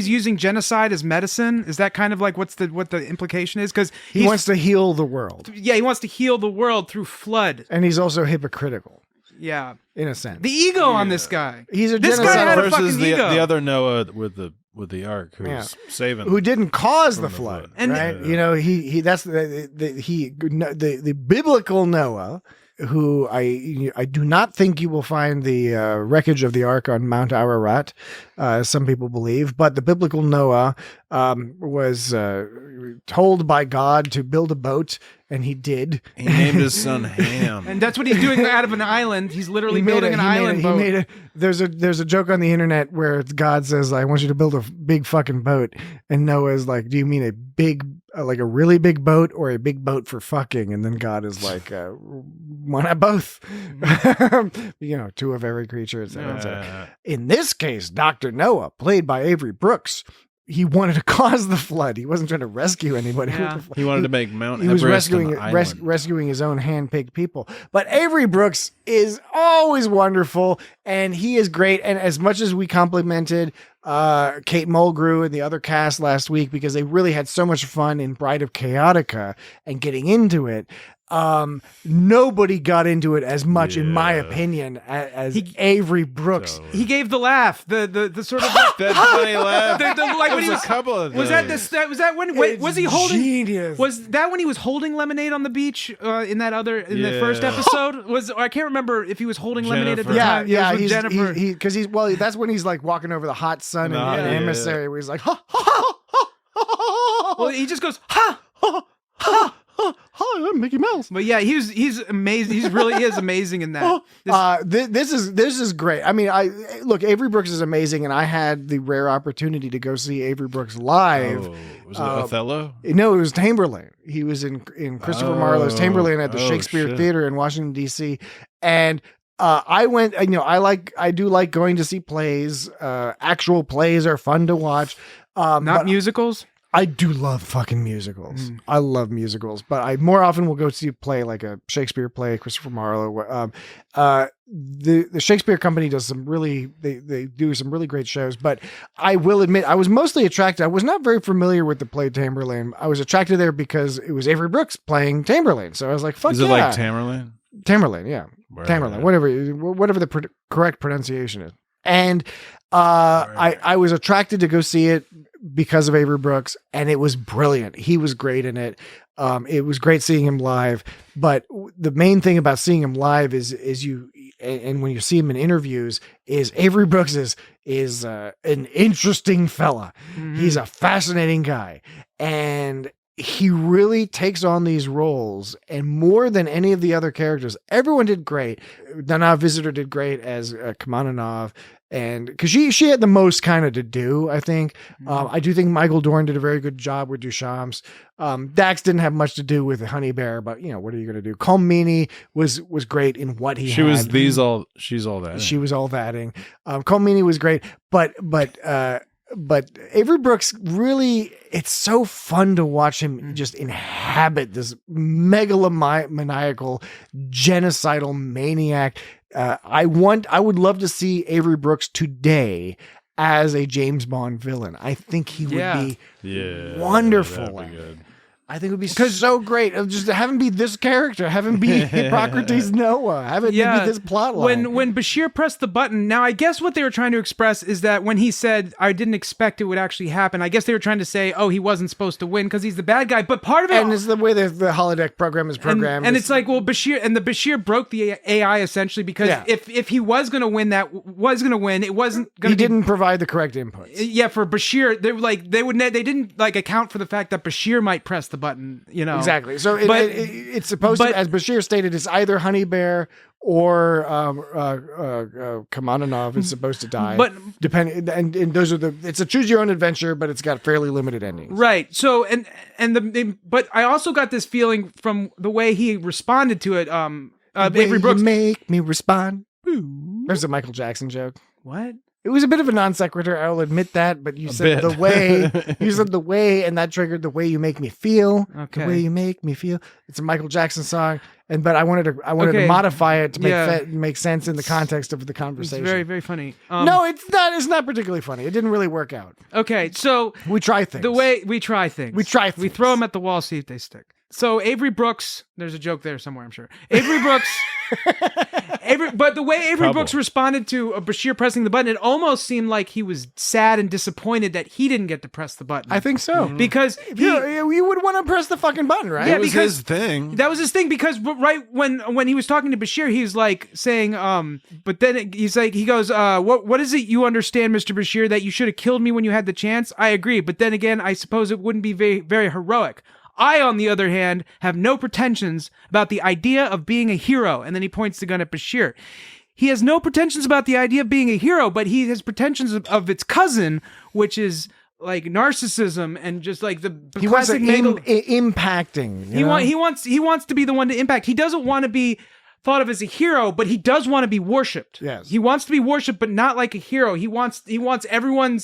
using genocide as medicine? Is that kind of like what the implication is? Because He wants to heal the world. he wants to heal the world through flood. And he's also hypocritical Yeah. in a sense. The ego on this guy. He's a This guy genocide had a Versus fucking the ego. other Noah with the ark who's Yeah. saving. who didn't cause the the flood, flood. And- right? You know, he that's the biblical Noah, who I do not think you will find the wreckage of the ark on Mount Ararat, as some people believe, but the biblical Noah was told by God to build a boat, and he did. He named his son Ham. And that's what he's doing out of an island. He's literally building an island boat. There's a joke on the internet where God says, "I want you to build a big fucking boat," and Noah's like, "Do you mean a big, like a really big boat, or a big boat for fucking?" And then God is like, "Why not both?" You know, two of every creature, etc. etc. In this case, Dr. Noah, played by Avery Brooks, he wanted to cause the flood. He wasn't trying to rescue anybody. Yeah. With the flood. He wanted to make Mount He was Everest rescuing an island. rescuing his own hand-picked people. But Avery Brooks is always wonderful, and he is great. And as much as we complimented Kate Mulgrew and the other cast last week because they really had so much fun in Bride of Chaotica and getting into it, nobody got into it as much, in my opinion, as Avery Brooks. He gave the laugh, the sort of That funny laugh. like when There he was was a couple of was that those. was that when It's was he holding genius. was that when he was holding lemonade on the beach in the Yeah. first episode? I can't remember if he was holding lemonade at the Jennifer. time. Yeah, It was with he's Jennifer. because that's when he's like walking over the hot sun No, in yeah. Emissary, where he's like, ha ha ha ha ha. Well, he just goes ha. Hi, I'm Mickey Mouse. But yeah, he's amazing. He really is amazing in that. This is great. I mean, look, Avery Brooks is amazing, and I had the rare opportunity to go see Avery Brooks live. Oh, was it Othello? No, it was Tamberlane. He was in Christopher Marlowe's Tamberlane at the Oh, Shakespeare shit. Theater in Washington D.C. And I went. You know, I do like going to see plays. Actual plays are fun to watch. Not but musicals. I do love fucking musicals. I love musicals, but I more often will go see a play like a Shakespeare play, Christopher Marlowe. The Shakespeare Company does they do some really great shows, but I will admit I was mostly attracted. I was not very familiar with the play Tamberlane. I was attracted there because it was Avery Brooks playing Tamberlane. So I was like, fuck Is yeah. it like Tamerlane? Tamerlane, yeah. Right. Tamerlane, whatever the correct pronunciation is. And I was attracted to go see it because of Avery Brooks, and it was brilliant. He was great in it. It was great seeing him live. But the main thing about seeing him live is and when you see him in interviews, is Avery Brooks is an interesting fella. Mm-hmm. He's a fascinating guy, and he really takes on these roles, and more than any of the other characters, everyone did great. Nana Visitor did great as Kamananov, and because she had the most kind of to do, I think. I do think Michael Dorn did a very good job with Duchamps. Dax didn't have much to do with Honey Bear, but what are you going to do? Colm Meaney was great in what he had. She was she's all that. She was all thatting. Colm Meaney was great, but Avery Brooks really, it's so fun to watch him just inhabit this megalomaniacal, genocidal maniac. I would love to see Avery Brooks today as a James Bond villain. I think he would be wonderful. That'd be good. I think it would be so great. Just have him be this character. Have him be Hippocrates Noah. Have it be this plot line. When Bashir pressed the button, now I guess what they were trying to express is that when he said, I didn't expect it would actually happen, I guess they were trying to say, oh, he wasn't supposed to win because he's the bad guy. But part of it... And it's the way the holodeck program is programmed. And it's like, well, Bashir broke the AI essentially because if he was going to win, it wasn't going to He didn't provide the correct inputs. Yeah, for Bashir, they didn't account for the fact that Bashir might press the button, Exactly. So it's supposed to, as Bashir stated, it's either Honey Bear or Kamananov is supposed to die. But depending, and those are it's a choose your own adventure, but it's got fairly limited endings. Right. So but I also got this feeling from the way he responded to it. Avery Brooks, you make me respond. There's a Michael Jackson joke. What? It was a bit of a non sequitur, I'll admit that, but you said the way, and that triggered the way you make me feel. Okay. The way you make me feel. It's a Michael Jackson song, but I wanted to modify it to make sense in the context of the conversation. It's very, very funny. No, it's not. It's not particularly funny. It didn't really work out. Okay, so we try things. The way we try things. We throw them at the wall, see if they stick. So Avery Brooks, there's a joke there somewhere, I'm sure. Avery Brooks, but the way Avery Brooks responded to Bashir pressing the button, it almost seemed like he was sad and disappointed that he didn't get to press the button. I think so. Because you would want to press the fucking button, right? Yeah, it was his thing. That was his thing because right when he was talking to Bashir, he's like saying, but then he goes, what is it you understand, Mr. Bashir, that you should have killed me when you had the chance? I agree, but then again, I suppose it wouldn't be very, very heroic. I, on the other hand, have no pretensions about the idea of being a hero. And then he points the gun at Bashir. He has no pretensions about the idea of being a hero, but he has pretensions of its cousin, which is like narcissism and just like the classic impacting. He wants to be the one to impact. He doesn't want to be thought of as a hero, but he does want to be worshipped. Yes. He wants to be worshipped, but not like a hero. He wants everyone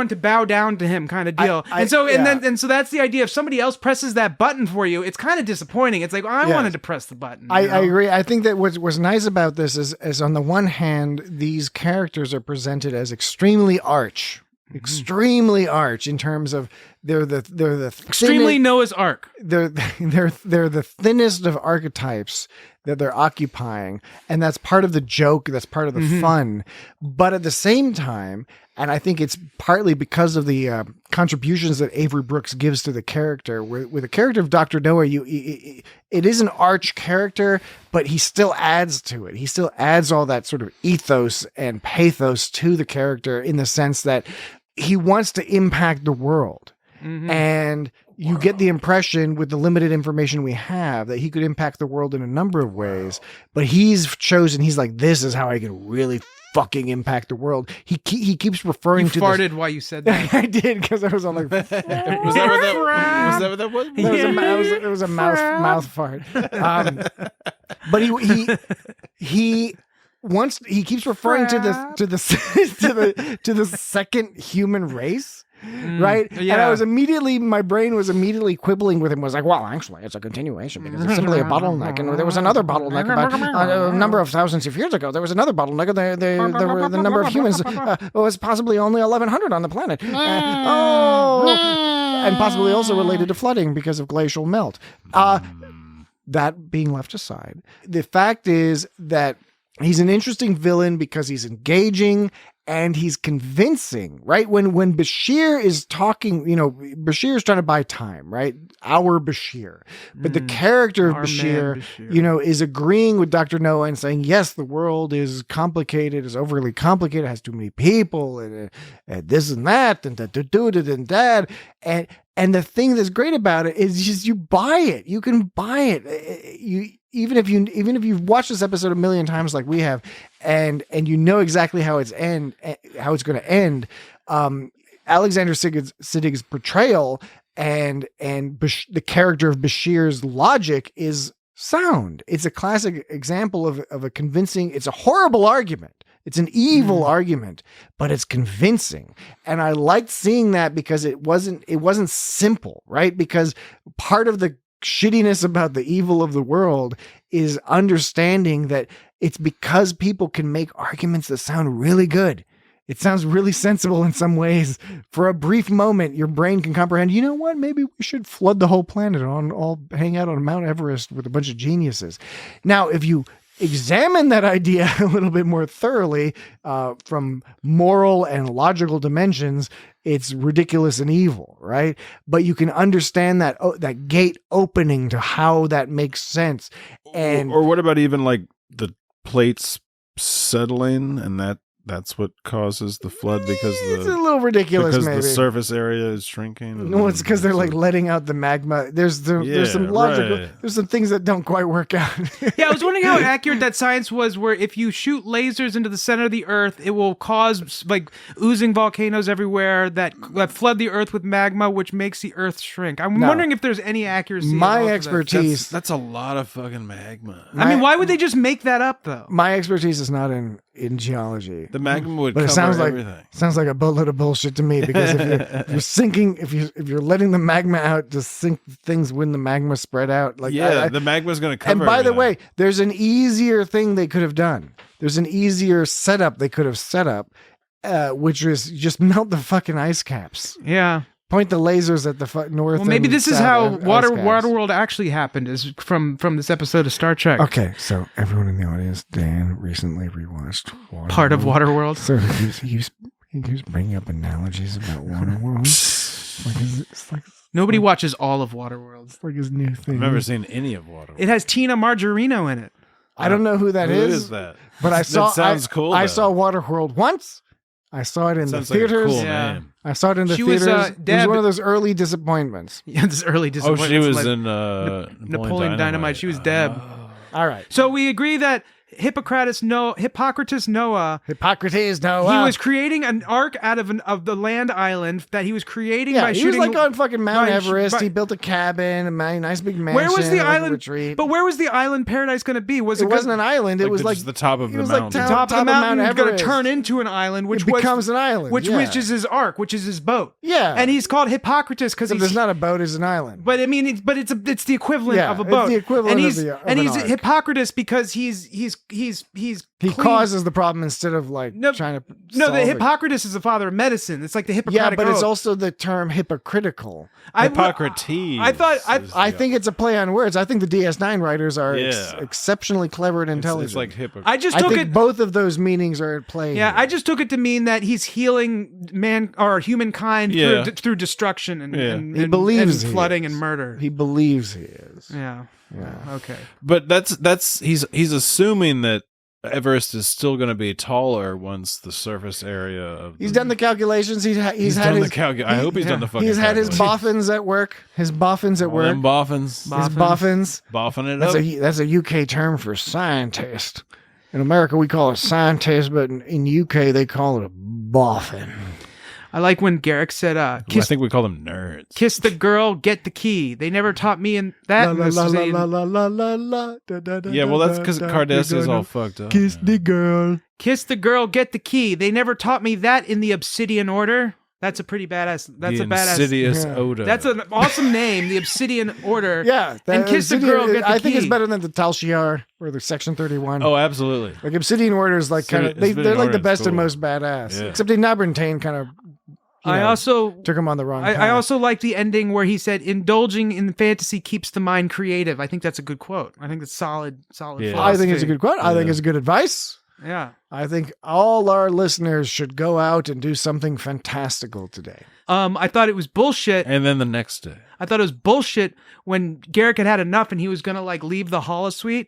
to bow down to him, kind of deal. So that's the idea. If somebody else presses that button for you, it's kind of disappointing. It's like, I wanted to press the button. I agree. I think that what's nice about this is on the one hand, these characters are presented as extremely arch in terms of they're the extremely Noah's Ark. They're the thinnest of archetypes that they're occupying, and that's part of the joke. That's part of the fun. But at the same time, and I think it's partly because of the contributions that Avery Brooks gives to the character. With the character of Dr. Noah, it is an arch character, but he still adds to it. He still adds all that sort of ethos and pathos to the character in the sense that he wants to impact the world. And you get the impression with the limited information we have that he could impact the world in a number of ways, but he's like, this is how I can really fucking impact the world. He keeps referring to farted while you said that. I did, because I was on like was that what that was? It was a mouth fart. But he keeps referring to the second human race. Right? Yeah. And my brain was immediately quibbling with him, was like, well, actually, it's a continuation because it's simply a bottleneck. And there was another bottleneck about a number of thousands of years ago. There was another bottleneck. The number of humans was possibly only 1,100 on the planet. And possibly also related to flooding because of glacial melt. That being left aside, the fact is that he's an interesting villain because he's engaging and he's convincing, right? When Bashir is talking, Bashir is trying to buy time, right? Our Bashir. But the character of Bashir, is agreeing with Dr. Noah and saying, yes, the world is complicated, is overly complicated, has too many people, and this and that, and that. And the thing that's great about it is just you buy it. You can buy it. Even if you've watched this episode a million times like we have, and you know exactly how it's going to end. Alexander Siddig's portrayal and the character of Bashir's logic is sound. It's a classic example of a convincing. It's a horrible argument. It's an evil argument, but it's convincing. And I liked seeing that because it wasn't simple, right? Because part of the shittiness about the evil of the world is understanding that it's because people can make arguments that sound really good. It sounds really sensible in some ways. For a brief moment, your brain can comprehend, you know what? Maybe we should flood the whole planet and all hang out on Mount Everest with a bunch of geniuses. Now, if you examine that idea a little bit more thoroughly from moral and logical dimensions, it's ridiculous and evil, right? But you can understand that that gate opening to how that makes sense. And or what about even like the plates settling, and that's what causes the flood because it's a little ridiculous. Because maybe the surface area is shrinking. No, it's because they're like letting out the magma. There's some logical. Right. There's some things that don't quite work out. Yeah, I was wondering how accurate that science was. Where if you shoot lasers into the center of the Earth, it will cause like oozing volcanoes everywhere that flood the Earth with magma, which makes the Earth shrink. I'm wondering if there's any accuracy. My expertise. That's a lot of fucking magma. I mean, why would they just make that up though? My expertise is not in geology. The magma would But cover everything. Sounds like a boatload of bullshit to me, because if you're sinking, if you're letting the magma out to sink things when the magma spread out, like the magma's going to cover. And by the everything. way, there's an easier thing they could have done. There's an easier setup they could have set up, which was just melt the fucking ice caps. Yeah. Point the lasers at the north. Well, maybe and this is south how ice caps. Waterworld actually happened, is from this episode of Star Trek. Okay, so everyone in the audience, Dan recently rewatched Waterworld. Part of Waterworld. So he was bringing up analogies about Waterworld. It's like Nobody watches all of Waterworld. it's like his new thing. I've never seen any of Waterworld. It has Tina Margarino in it. I don't know who that is. Who is that? But I saw. That sounds cool. I though. saw Waterworld once. I saw it in Sounds the like a theaters. cool Yeah. name. I saw it in the She was, theaters. It was Deb- one of those early disappointments. Yeah, this early Oh, disappointment. she was like in Napoleon Dynamite. She was Deb. All right. So we agree that Hippocrates Noah, Hippocrates, he no. was creating an ark out of the land island that he was creating by he was shooting. like on fucking Mount by- Everest. by- he built a cabin, a nice big mansion. where was the like a island? retreat. But where was the island paradise going to be? it Was wasn't an island. It Like was the- like just the top of it the was like mountain. top of the mountain was going to Everest. turn into an island, which It becomes an island, which yeah. is his ark, which is his boat. Yeah. and he's called Hippocrates because So he's there's not a boat. It's an island. But I mean, it's the equivalent Yeah, of a it's boat. the equivalent and of he's the- of and an he's ark. Hippocrates because he's He clean- causes the problem instead of like No, trying to. No, solve the it. Hippocrates is the father of medicine. It's like the Yeah, Hippocratic but it's oath. also the term hypocritical. Hippocrates. I thought I think it's a play on words. I think the DS9 writers are Yeah. exceptionally clever and intelligent. It's like hypocrite. I just I took think it. both of those meanings are at play. Yeah, here. I just took it to mean that he's healing man or humankind Yeah. through destruction and, Yeah. and He and- believes and he flooding is. and murder. He believes he is. Yeah. Yeah. Okay. But that's he's assuming that Everest is still going to be taller once the surface area of. He's done the calculations. He's had done his. I hope he's done the fucking. He's had his calculations. boffins at work. His boffins at All work. them boffins. His boffins. Boffing it That's up. that's a UK term for scientist. In America, we call it scientist, but in UK, they call it a boffin. I like when Garak said, I "Kiss, think we call them nerds. kiss the girl, get the key." They never taught me in that. in this scene. Yeah, well, that's because Cardassia's all fucked up. Kiss the girl. Kiss the girl, get the key. They never taught me that in the Obsidian Order. That's a pretty badass. That's the a badass. insidious Yeah. odor. That's an awesome name, the Obsidian Order. Yeah, and kiss the girl, get the I think key. it's better than the Tal Shiar or the Section 31. Oh, absolutely. Like Obsidian Order is like kind of they're Obsidian like the Order is best and cool. most badass. Yeah. Except in Nabrantane kind of. I also took him on the wrong path. I also like the ending where he said, "Indulging in fantasy keeps the mind creative." I think that's a good quote. I think it's solid. Yeah. I think it's a philosophy. good quote. I think Yeah. it's good advice. Yeah. I think all our listeners should go out and do something fantastical today. I thought it was bullshit. And then the next day. I thought it was bullshit when Garak had enough and he was gonna like leave the holosuite.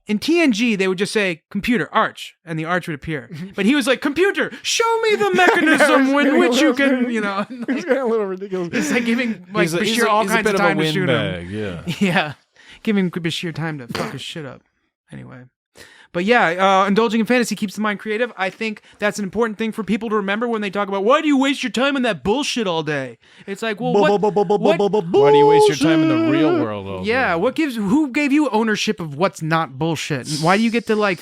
in TNG, they would just say, computer, arch, and the arch would appear. But he was like, computer, show me the mechanism in which you can, you know. It's kind of a little ridiculous. It's like giving like Bashir all kinds of time to shoot him. Yeah. Yeah. Giving Bashir time to fuck his shit up. Anyway. But yeah, indulging in fantasy keeps the mind creative. I think that's an important thing for people to remember when they talk about, why do you waste your time on that bullshit all day? It's like, well, Why do you waste your time in the real world all day? Yeah, who gave you ownership of what's not bullshit? And why do you get to like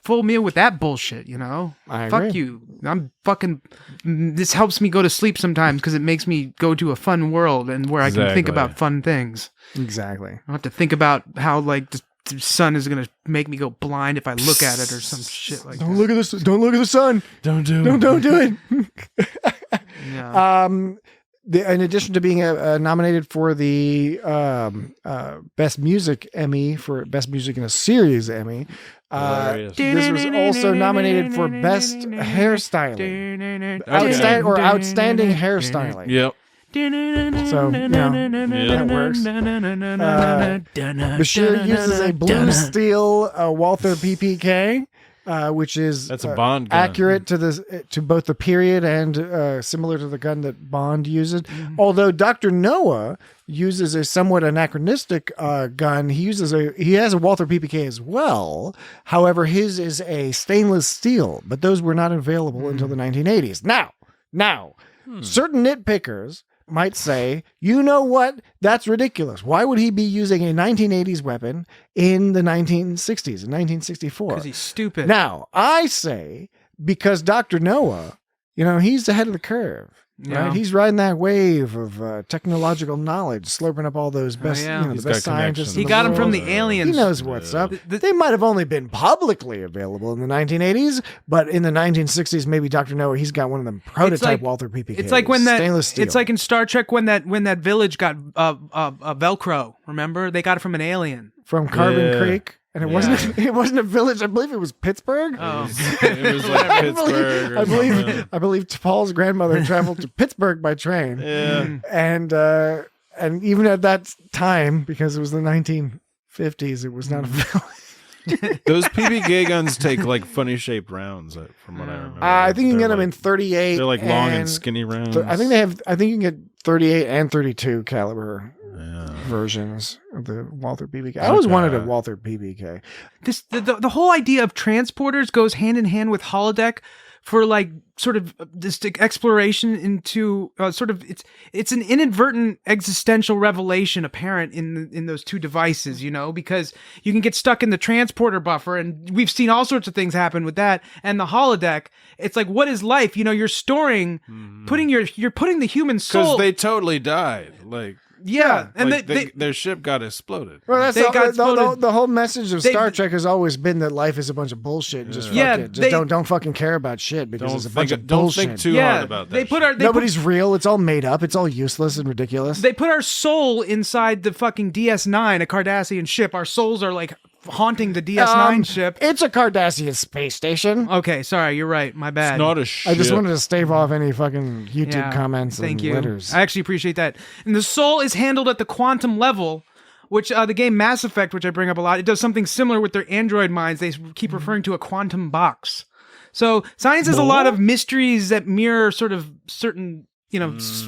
full meal with that bullshit, you know? I Fuck agree. you. I'm fucking, this helps me go to sleep sometimes because it makes me go to a fun world and where I can think Exactly. about fun things. Exactly. I don't have to think about how like the sun is gonna make me go blind if I look at it or some shit like Don't that. look at this. Don't look at the sun. Don't do it. Don't do it. Yeah. In addition to being nominated for the Best Music Emmy for Best Music in a Series Emmy, Hilarious. this was also nominated for Best Hairstyling, Outstanding Hairstyling. Yep. So, that works. Bashir uses a blue steel Walther PPK, which is That's a Bond gun. accurate to both the period and similar to the gun that Bond uses. Although Dr. Noah uses a somewhat anachronistic gun, he has a Walther PPK as well. However, his is a stainless steel, but those were not available until the 1980s. Now, certain nitpickers might say, you know what? That's ridiculous. Why would he be using a 1980s weapon in the 1960s, in 1964? Because he's stupid. Now, I say, because Dr. Noah, he's ahead of the curve. Yeah. Right? He's riding that wave of technological knowledge, slurping up all those best, yeah. the He's best got scientists. connections. in He the got him from world. the aliens. He knows what's up. The- They might have only been publicly available in the 1980s, but in the 1960s, maybe Dr. Noah, he's got one of them prototype Walther PPKs. It's like when stainless steel. It's like in Star Trek when that village got Velcro. Remember, they got it from an alien. from Carbon Yeah. Creek, and it wasn't a village. I believe it was Pittsburgh. Oh, It was like Pittsburgh. Or something. I believe Paul's grandmother traveled to Pittsburgh by train. Yeah. And even at that time, because it was the 1950s, it was not a village. Those PPK guns take like funny shaped rounds, from what I remember. I think you can They're get them like- in 38. They're like long and skinny rounds. I think you can get 38 and 32 caliber Yeah. versions of the Walther PPK. I always wanted a Walther PPK. the whole idea of transporters goes hand in hand with holodeck for like sort of this exploration into it's an inadvertent existential revelation apparent in those two devices, because you can get stuck in the transporter buffer, and we've seen all sorts of things happen with that. And the holodeck, it's like, what is life? You're storing, you're putting the human soul. Because they totally died. Like, yeah, and like they their ship got exploded. Well, that's They got exploded. the whole message of They- Star Trek has always been that life is a bunch of bullshit. And just Yeah, fuck it. Just they- don't fucking care about shit because Don't it's a bunch think, of don't bullshit. think too hard about that. they put shit. our they put, Nobody's real. It's all made up. It's all useless and ridiculous. they put our soul inside the fucking DS9, a Cardassian ship. Our souls are like haunting the DS9 ship. It's a Cardassian space station. Okay, sorry, you're right. My bad. It's not a ship. I just wanted to stave off any fucking YouTube Yeah, comments Thank and you. letters. I actually appreciate that. And the soul is handled at the quantum level, which the game Mass Effect, which I bring up a lot, it does something similar with their android minds. They keep referring to a quantum box. So science has a lot of mysteries that mirror sort of certain,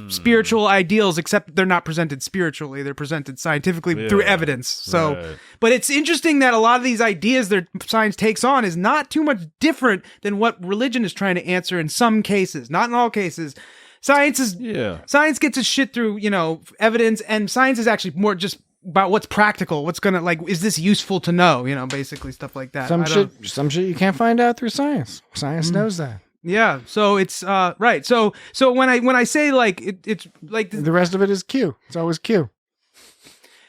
spiritual ideals, except they're not presented spiritually. They're presented scientifically through evidence. So, Right. but it's interesting that a lot of these ideas that science takes on is not too much different than what religion is trying to answer in some cases, not in all cases. Science gets its shit through, evidence, and science is actually more just about what's practical, what's gonna, like, is this useful to know, basically stuff like that. Some shit you can't find out through science. Science knows that. Yeah, so it's right. So when I say like it's like The rest of it is Q. It's always Q.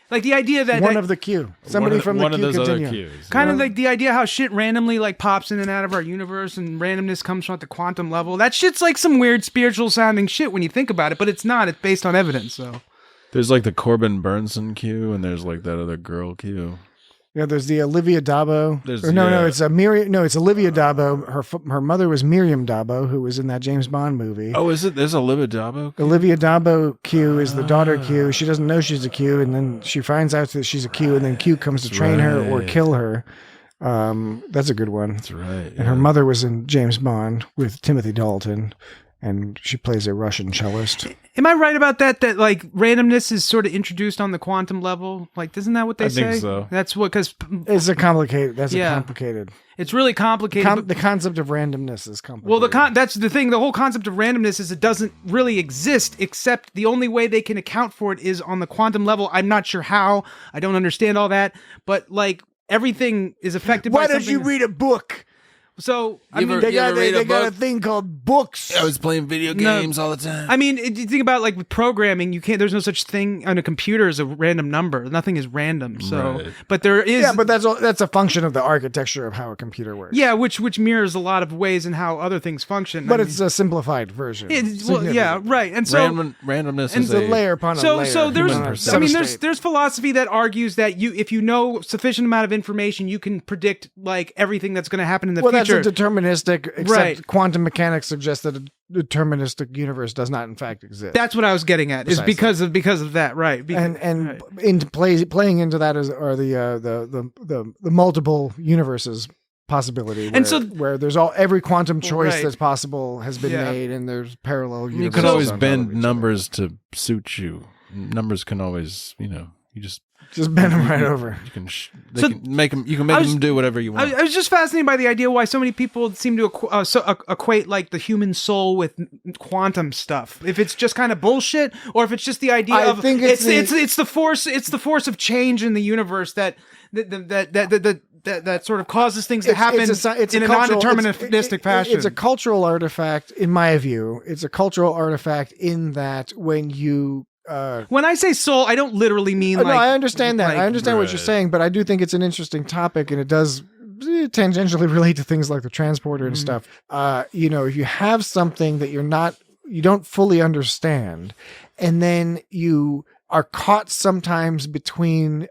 like the idea that One of the Q. Somebody from one the of Q those other continuum. Qs. kind of like the idea how shit randomly like pops in and out of our universe, and randomness comes from at the quantum level. That shit's like some weird spiritual sounding shit when you think about it, but it's not. It's based on evidence. So There's like the Corbin Burnson Q, and there's like that other girl Q. Yeah, there's the Olivia Dabo. There's- No, yeah. it's a Miriam. No, it's Olivia Dabo. Her mother was Miriam Dabo, who was in that James Bond movie. Oh, is it? There's a Libidabo? Olivia Dabo Q is the daughter Q. She doesn't know she's a Q, and then she finds out that she's a Q, and then Q comes to train her or Right. kill her. That's a good one. That's right. And her mother was in James Bond with Timothy Dalton, and she plays a Russian cellist. Am I right about that? That like randomness is sort of introduced on the quantum level. Like, isn't that what they say? I think so. That's what because It's a complicated. It's really complicated. The concept of randomness is complicated. Well, that's the thing. The whole concept of randomness is it doesn't really exist, except the only way they can account for it is on the quantum level. I'm not sure how. I don't understand all that, but like everything is affected by Why something. don't you read a book? So I You mean, ever- They got a thing called books. I was playing video games all the time. I mean, you think about like with programming, you can't. There's no such thing on a computer as a random number. Nothing is random. So, Right. but there is. Yeah, but that's a function of the architecture of how a computer works. Yeah, which mirrors a lot of ways in how other things function. But I mean, it's a simplified version. well, yeah, right. And so Randomness It's is a layer upon a layer. so there's human I mean substrate. there's philosophy that argues that if you know sufficient amount of information, you can predict like everything that's going to happen in the future. That's a deterministic. Except Right. quantum mechanics suggests that a deterministic universe does not in fact exist. That's what I was getting at. Is Precisely. because of that, right? and right. playing into that are the multiple universes possibility. Where, And so- where there's every quantum choice Right. that's possible has been Yeah. made, and there's parallel universes. You can always on top bend of each numbers to suit you. Numbers can always, you just other. Just bend them right over. you can So- can make them. You can make I was- them do whatever you want. I was just fascinated by the idea why so many people seem to equate like the human soul with quantum stuff. If it's just kind of bullshit, or if it's just the idea I of think it's it's the force of change in the universe that sort of causes things to happen It's in a cultural- non-deterministic fashion. It's a cultural artifact, in my view. It's a cultural artifact in that when you. When I say soul, I don't literally mean like. No, I understand that. like- I understand what you're Right. saying, but I do think it's an interesting topic, and it does tangentially relate to things like the transporter and stuff. If you have something that you don't fully understand, and then you are caught sometimes between.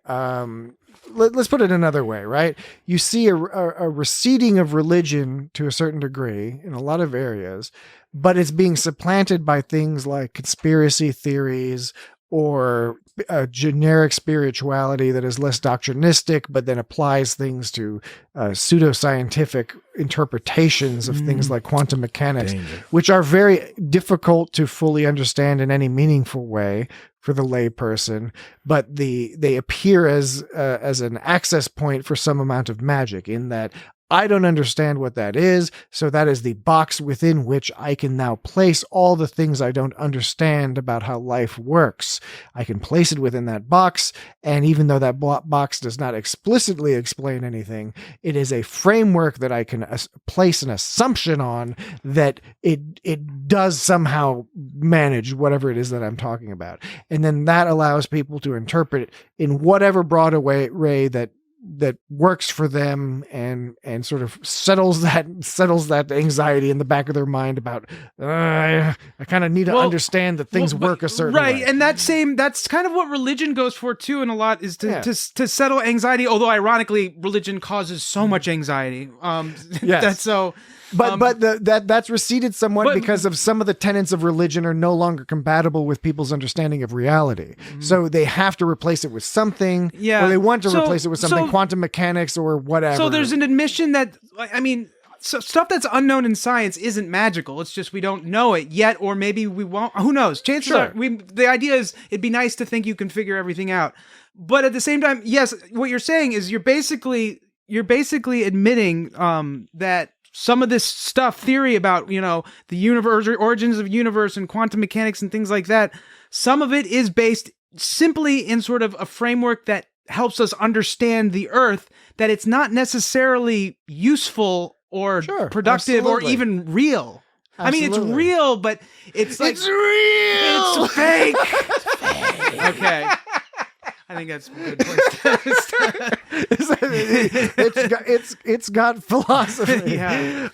Let's put it another way, right? You see a receding of religion to a certain degree in a lot of areas, but it's being supplanted by things like conspiracy theories or a generic spirituality that is less doctrinistic, but then applies things to pseudoscientific interpretations of things like quantum mechanics, which are very difficult to fully understand in any meaningful way for the layperson, but they appear as an access point for some amount of magic in that I don't understand what that is, so that is the box within which I can now place all the things I don't understand about how life works. I can place it within that box, and even though that box does not explicitly explain anything, it is a framework that I can place an assumption on that it does somehow manage whatever it is that I'm talking about. And then that allows people to interpret it in whatever broad way that works for them and sort of settles that anxiety in the back of their mind about I kind of need to understand that things work a certain way. And that's kind of what religion goes for too, and a lot is to settle anxiety. Although ironically, religion causes so much anxiety. Yes. That's so. But that's receded somewhat because of some of the tenets of religion are no longer compatible with people's understanding of reality. So they have to replace it with something, or they want to replace it with something, quantum mechanics or whatever. So there's an admission that, I mean, so stuff that's unknown in science isn't magical. It's just we don't know it yet, or maybe we won't. Who knows? Chances are, the idea is it'd be nice to think you can figure everything out. But at the same time, yes, what you're saying is you're basically admitting that some of this stuff, theory about, the universe, origins of universe and quantum mechanics and things like that, some of it is based simply in sort of a framework that helps us understand the Earth, that it's not necessarily useful or productive or even real. Absolutely. I mean, it's real, but it's like... It's real! It's fake! It's fake! Okay. I think that's a good place to it's got philosophy. Yeah.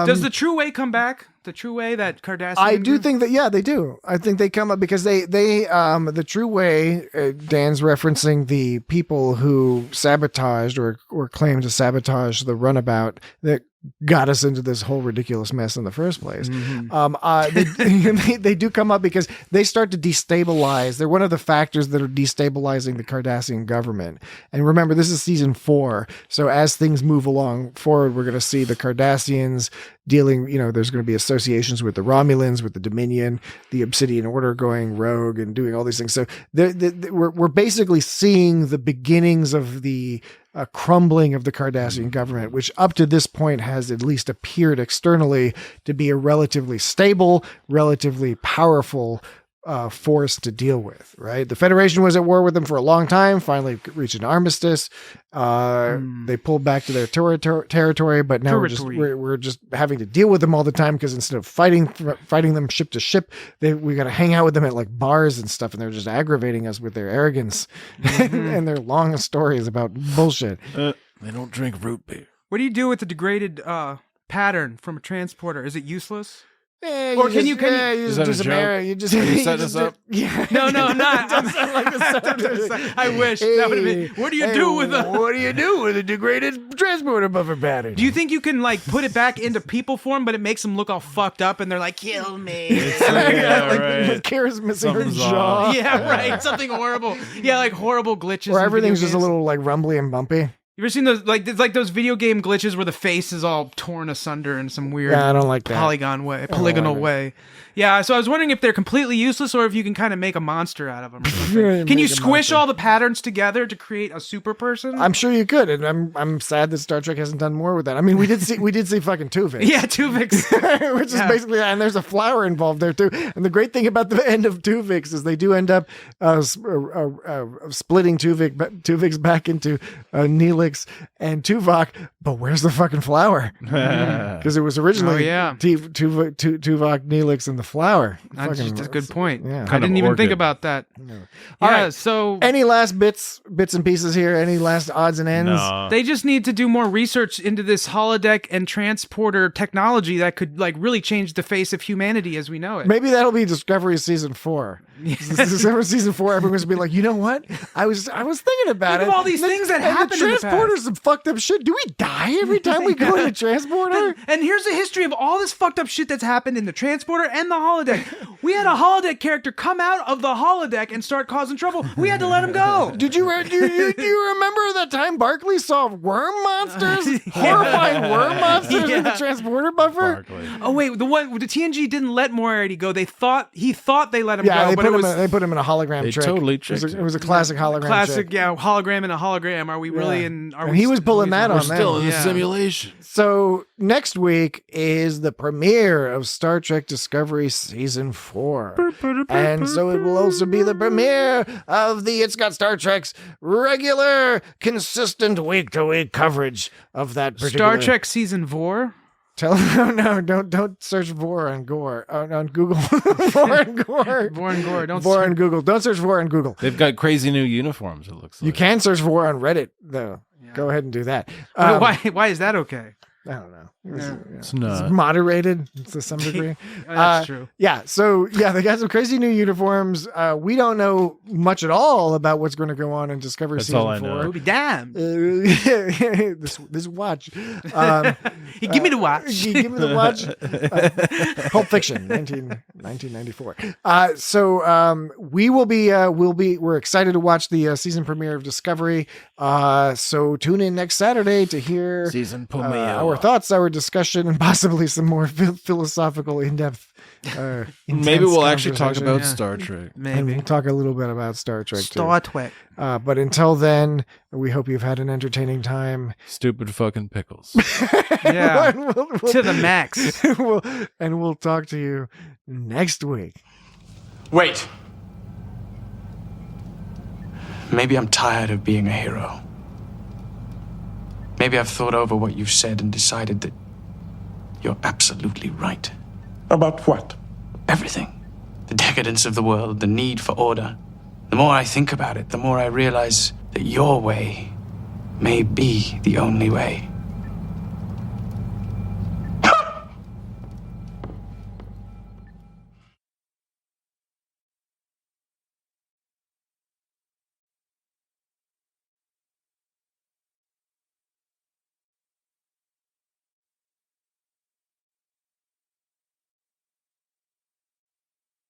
Does the true way come back? The true way that Cardassian? I do think that, yeah, they do. I think they come up because they the true way, Dan's referencing the people who sabotaged or claimed to sabotage the runabout that got us into this whole ridiculous mess in the first place. They do come up because they start to destabilize. They're one of the factors that are destabilizing the Cardassian government. And remember, this is season 4. So as things move along forward, we're going to see the Cardassians dealing, there's going to be associations with the Romulans, with the Dominion, the Obsidian Order going rogue and doing all these things. So we're basically seeing the beginnings of the crumbling of the Cardassian government, which up to this point has at least appeared externally to be a relatively stable, relatively powerful force to deal with, right? The Federation was at war with them for a long time, finally reached an armistice. They pulled back to their territory, but now we're just having to deal with them all the time because instead of fighting them ship to ship, we got to hang out with them at like bars and stuff, and they're just aggravating us with their arrogance and their long stories about bullshit. They don't drink root beer. What do you do with the degraded pattern from a transporter? Is it useless? Yeah, Or can you Is that a joke? Are you setting us up? Yeah. No, I'm not. I wish that would have been. What do you do with a degraded transporter buffer pattern? Do you think you can like put it back into people form, but it makes them look all fucked up, and they're like, "Kill me"? With Kara's missing her jaw. Yeah, right. Something horrible. Yeah, like horrible glitches. Where in everything's video just a games. little like rumbly and bumpy. You ever seen those? Like it's like those video game glitches where the face is all torn asunder in some weird, Yeah, I don't like that. polygonal way. Yeah, so I was wondering if they're completely useless or if you can kind of make a monster out of them. Or something. Can you squish all the patterns together to create a super person? I'm sure you could, and I'm sad that Star Trek hasn't done more with that. I mean, we did see fucking Tuvix. Yeah, Tuvix, which is basically, and there's a flower involved there too. And the great thing about the end of Tuvix is they do end up splitting Tuvix back into Neelix and Tuvok. But where's the fucking flower? Because it was originally Tuvok, Neelix, and the flower. That's just a good point. Yeah. I didn't even think about that. No. All right. right, so any last bits and pieces here? Any last odds and ends? No. they just need to do more research into this holodeck and transporter technology that could like really change the face of humanity as we know it. Maybe that'll be Discovery season 4. Discovery season 4, everyone's gonna be like, you know what? I was thinking about Think it. of all these things that happen in the past. Transporters some fucked up shit. Do we die every time we go in a transporter? And here's a history of all this fucked up shit that's happened in the transporter and the holodeck. We had a holodeck character come out of the holodeck and start causing trouble. We had to let him go. Did you remember that time Barkley saw worm monsters? Horrifying worm monsters in the transporter buffer? Barkley. Oh wait, the TNG didn't let Moriarty go. He thought they let him go, Yeah, but they put him in a hologram They trick. totally it was, tricked a, it was a classic hologram classic, trick. yeah, hologram in a hologram. Are we really in? Are And we he was pulling that We're on still in them. the simulation. So next week is the premiere of Star Trek Discovery Season 4. And so it will also be the premiere of the It's Got Star Trek's regular, consistent week-to-week coverage of that particular... Star Trek Season 4? No, don't search Vor on Gore on Google. Vor and Gore. Vor and Gore. Don't Vor on Google. Don't search Vor on Google. They've got crazy new uniforms, it looks like. You can search Vor on Reddit, though. Yeah. Go ahead and do that. Why is that okay? I don't know. It's not. It's moderated to some degree. That's true. Yeah. So they got some crazy new uniforms. We don't know much at all about what's going to go on in Discovery That's Season all I 4. know. We'll be damned. This watch. Give me the watch. Give me the watch. Pulp Fiction, 1994. We're excited to watch the season premiere of Discovery. So tune in next Saturday to hear Season premiere. our thoughts, our discussion, and possibly some more philosophical, in-depth. Maybe we'll actually talk conversation. about Star Trek. And Maybe. we'll talk a little bit about Star Trek Star Trek. too. But until then, we hope you've had an entertaining time. Stupid fucking pickles. Yeah. And we'll- To the max. we'll talk to you next week. Wait. Maybe I'm tired of being a hero. Maybe I've thought over what you've said and decided that you're absolutely right. About what? Everything. The decadence of the world, the need for order. The more I think about it, the more I realize that your way may be the only way.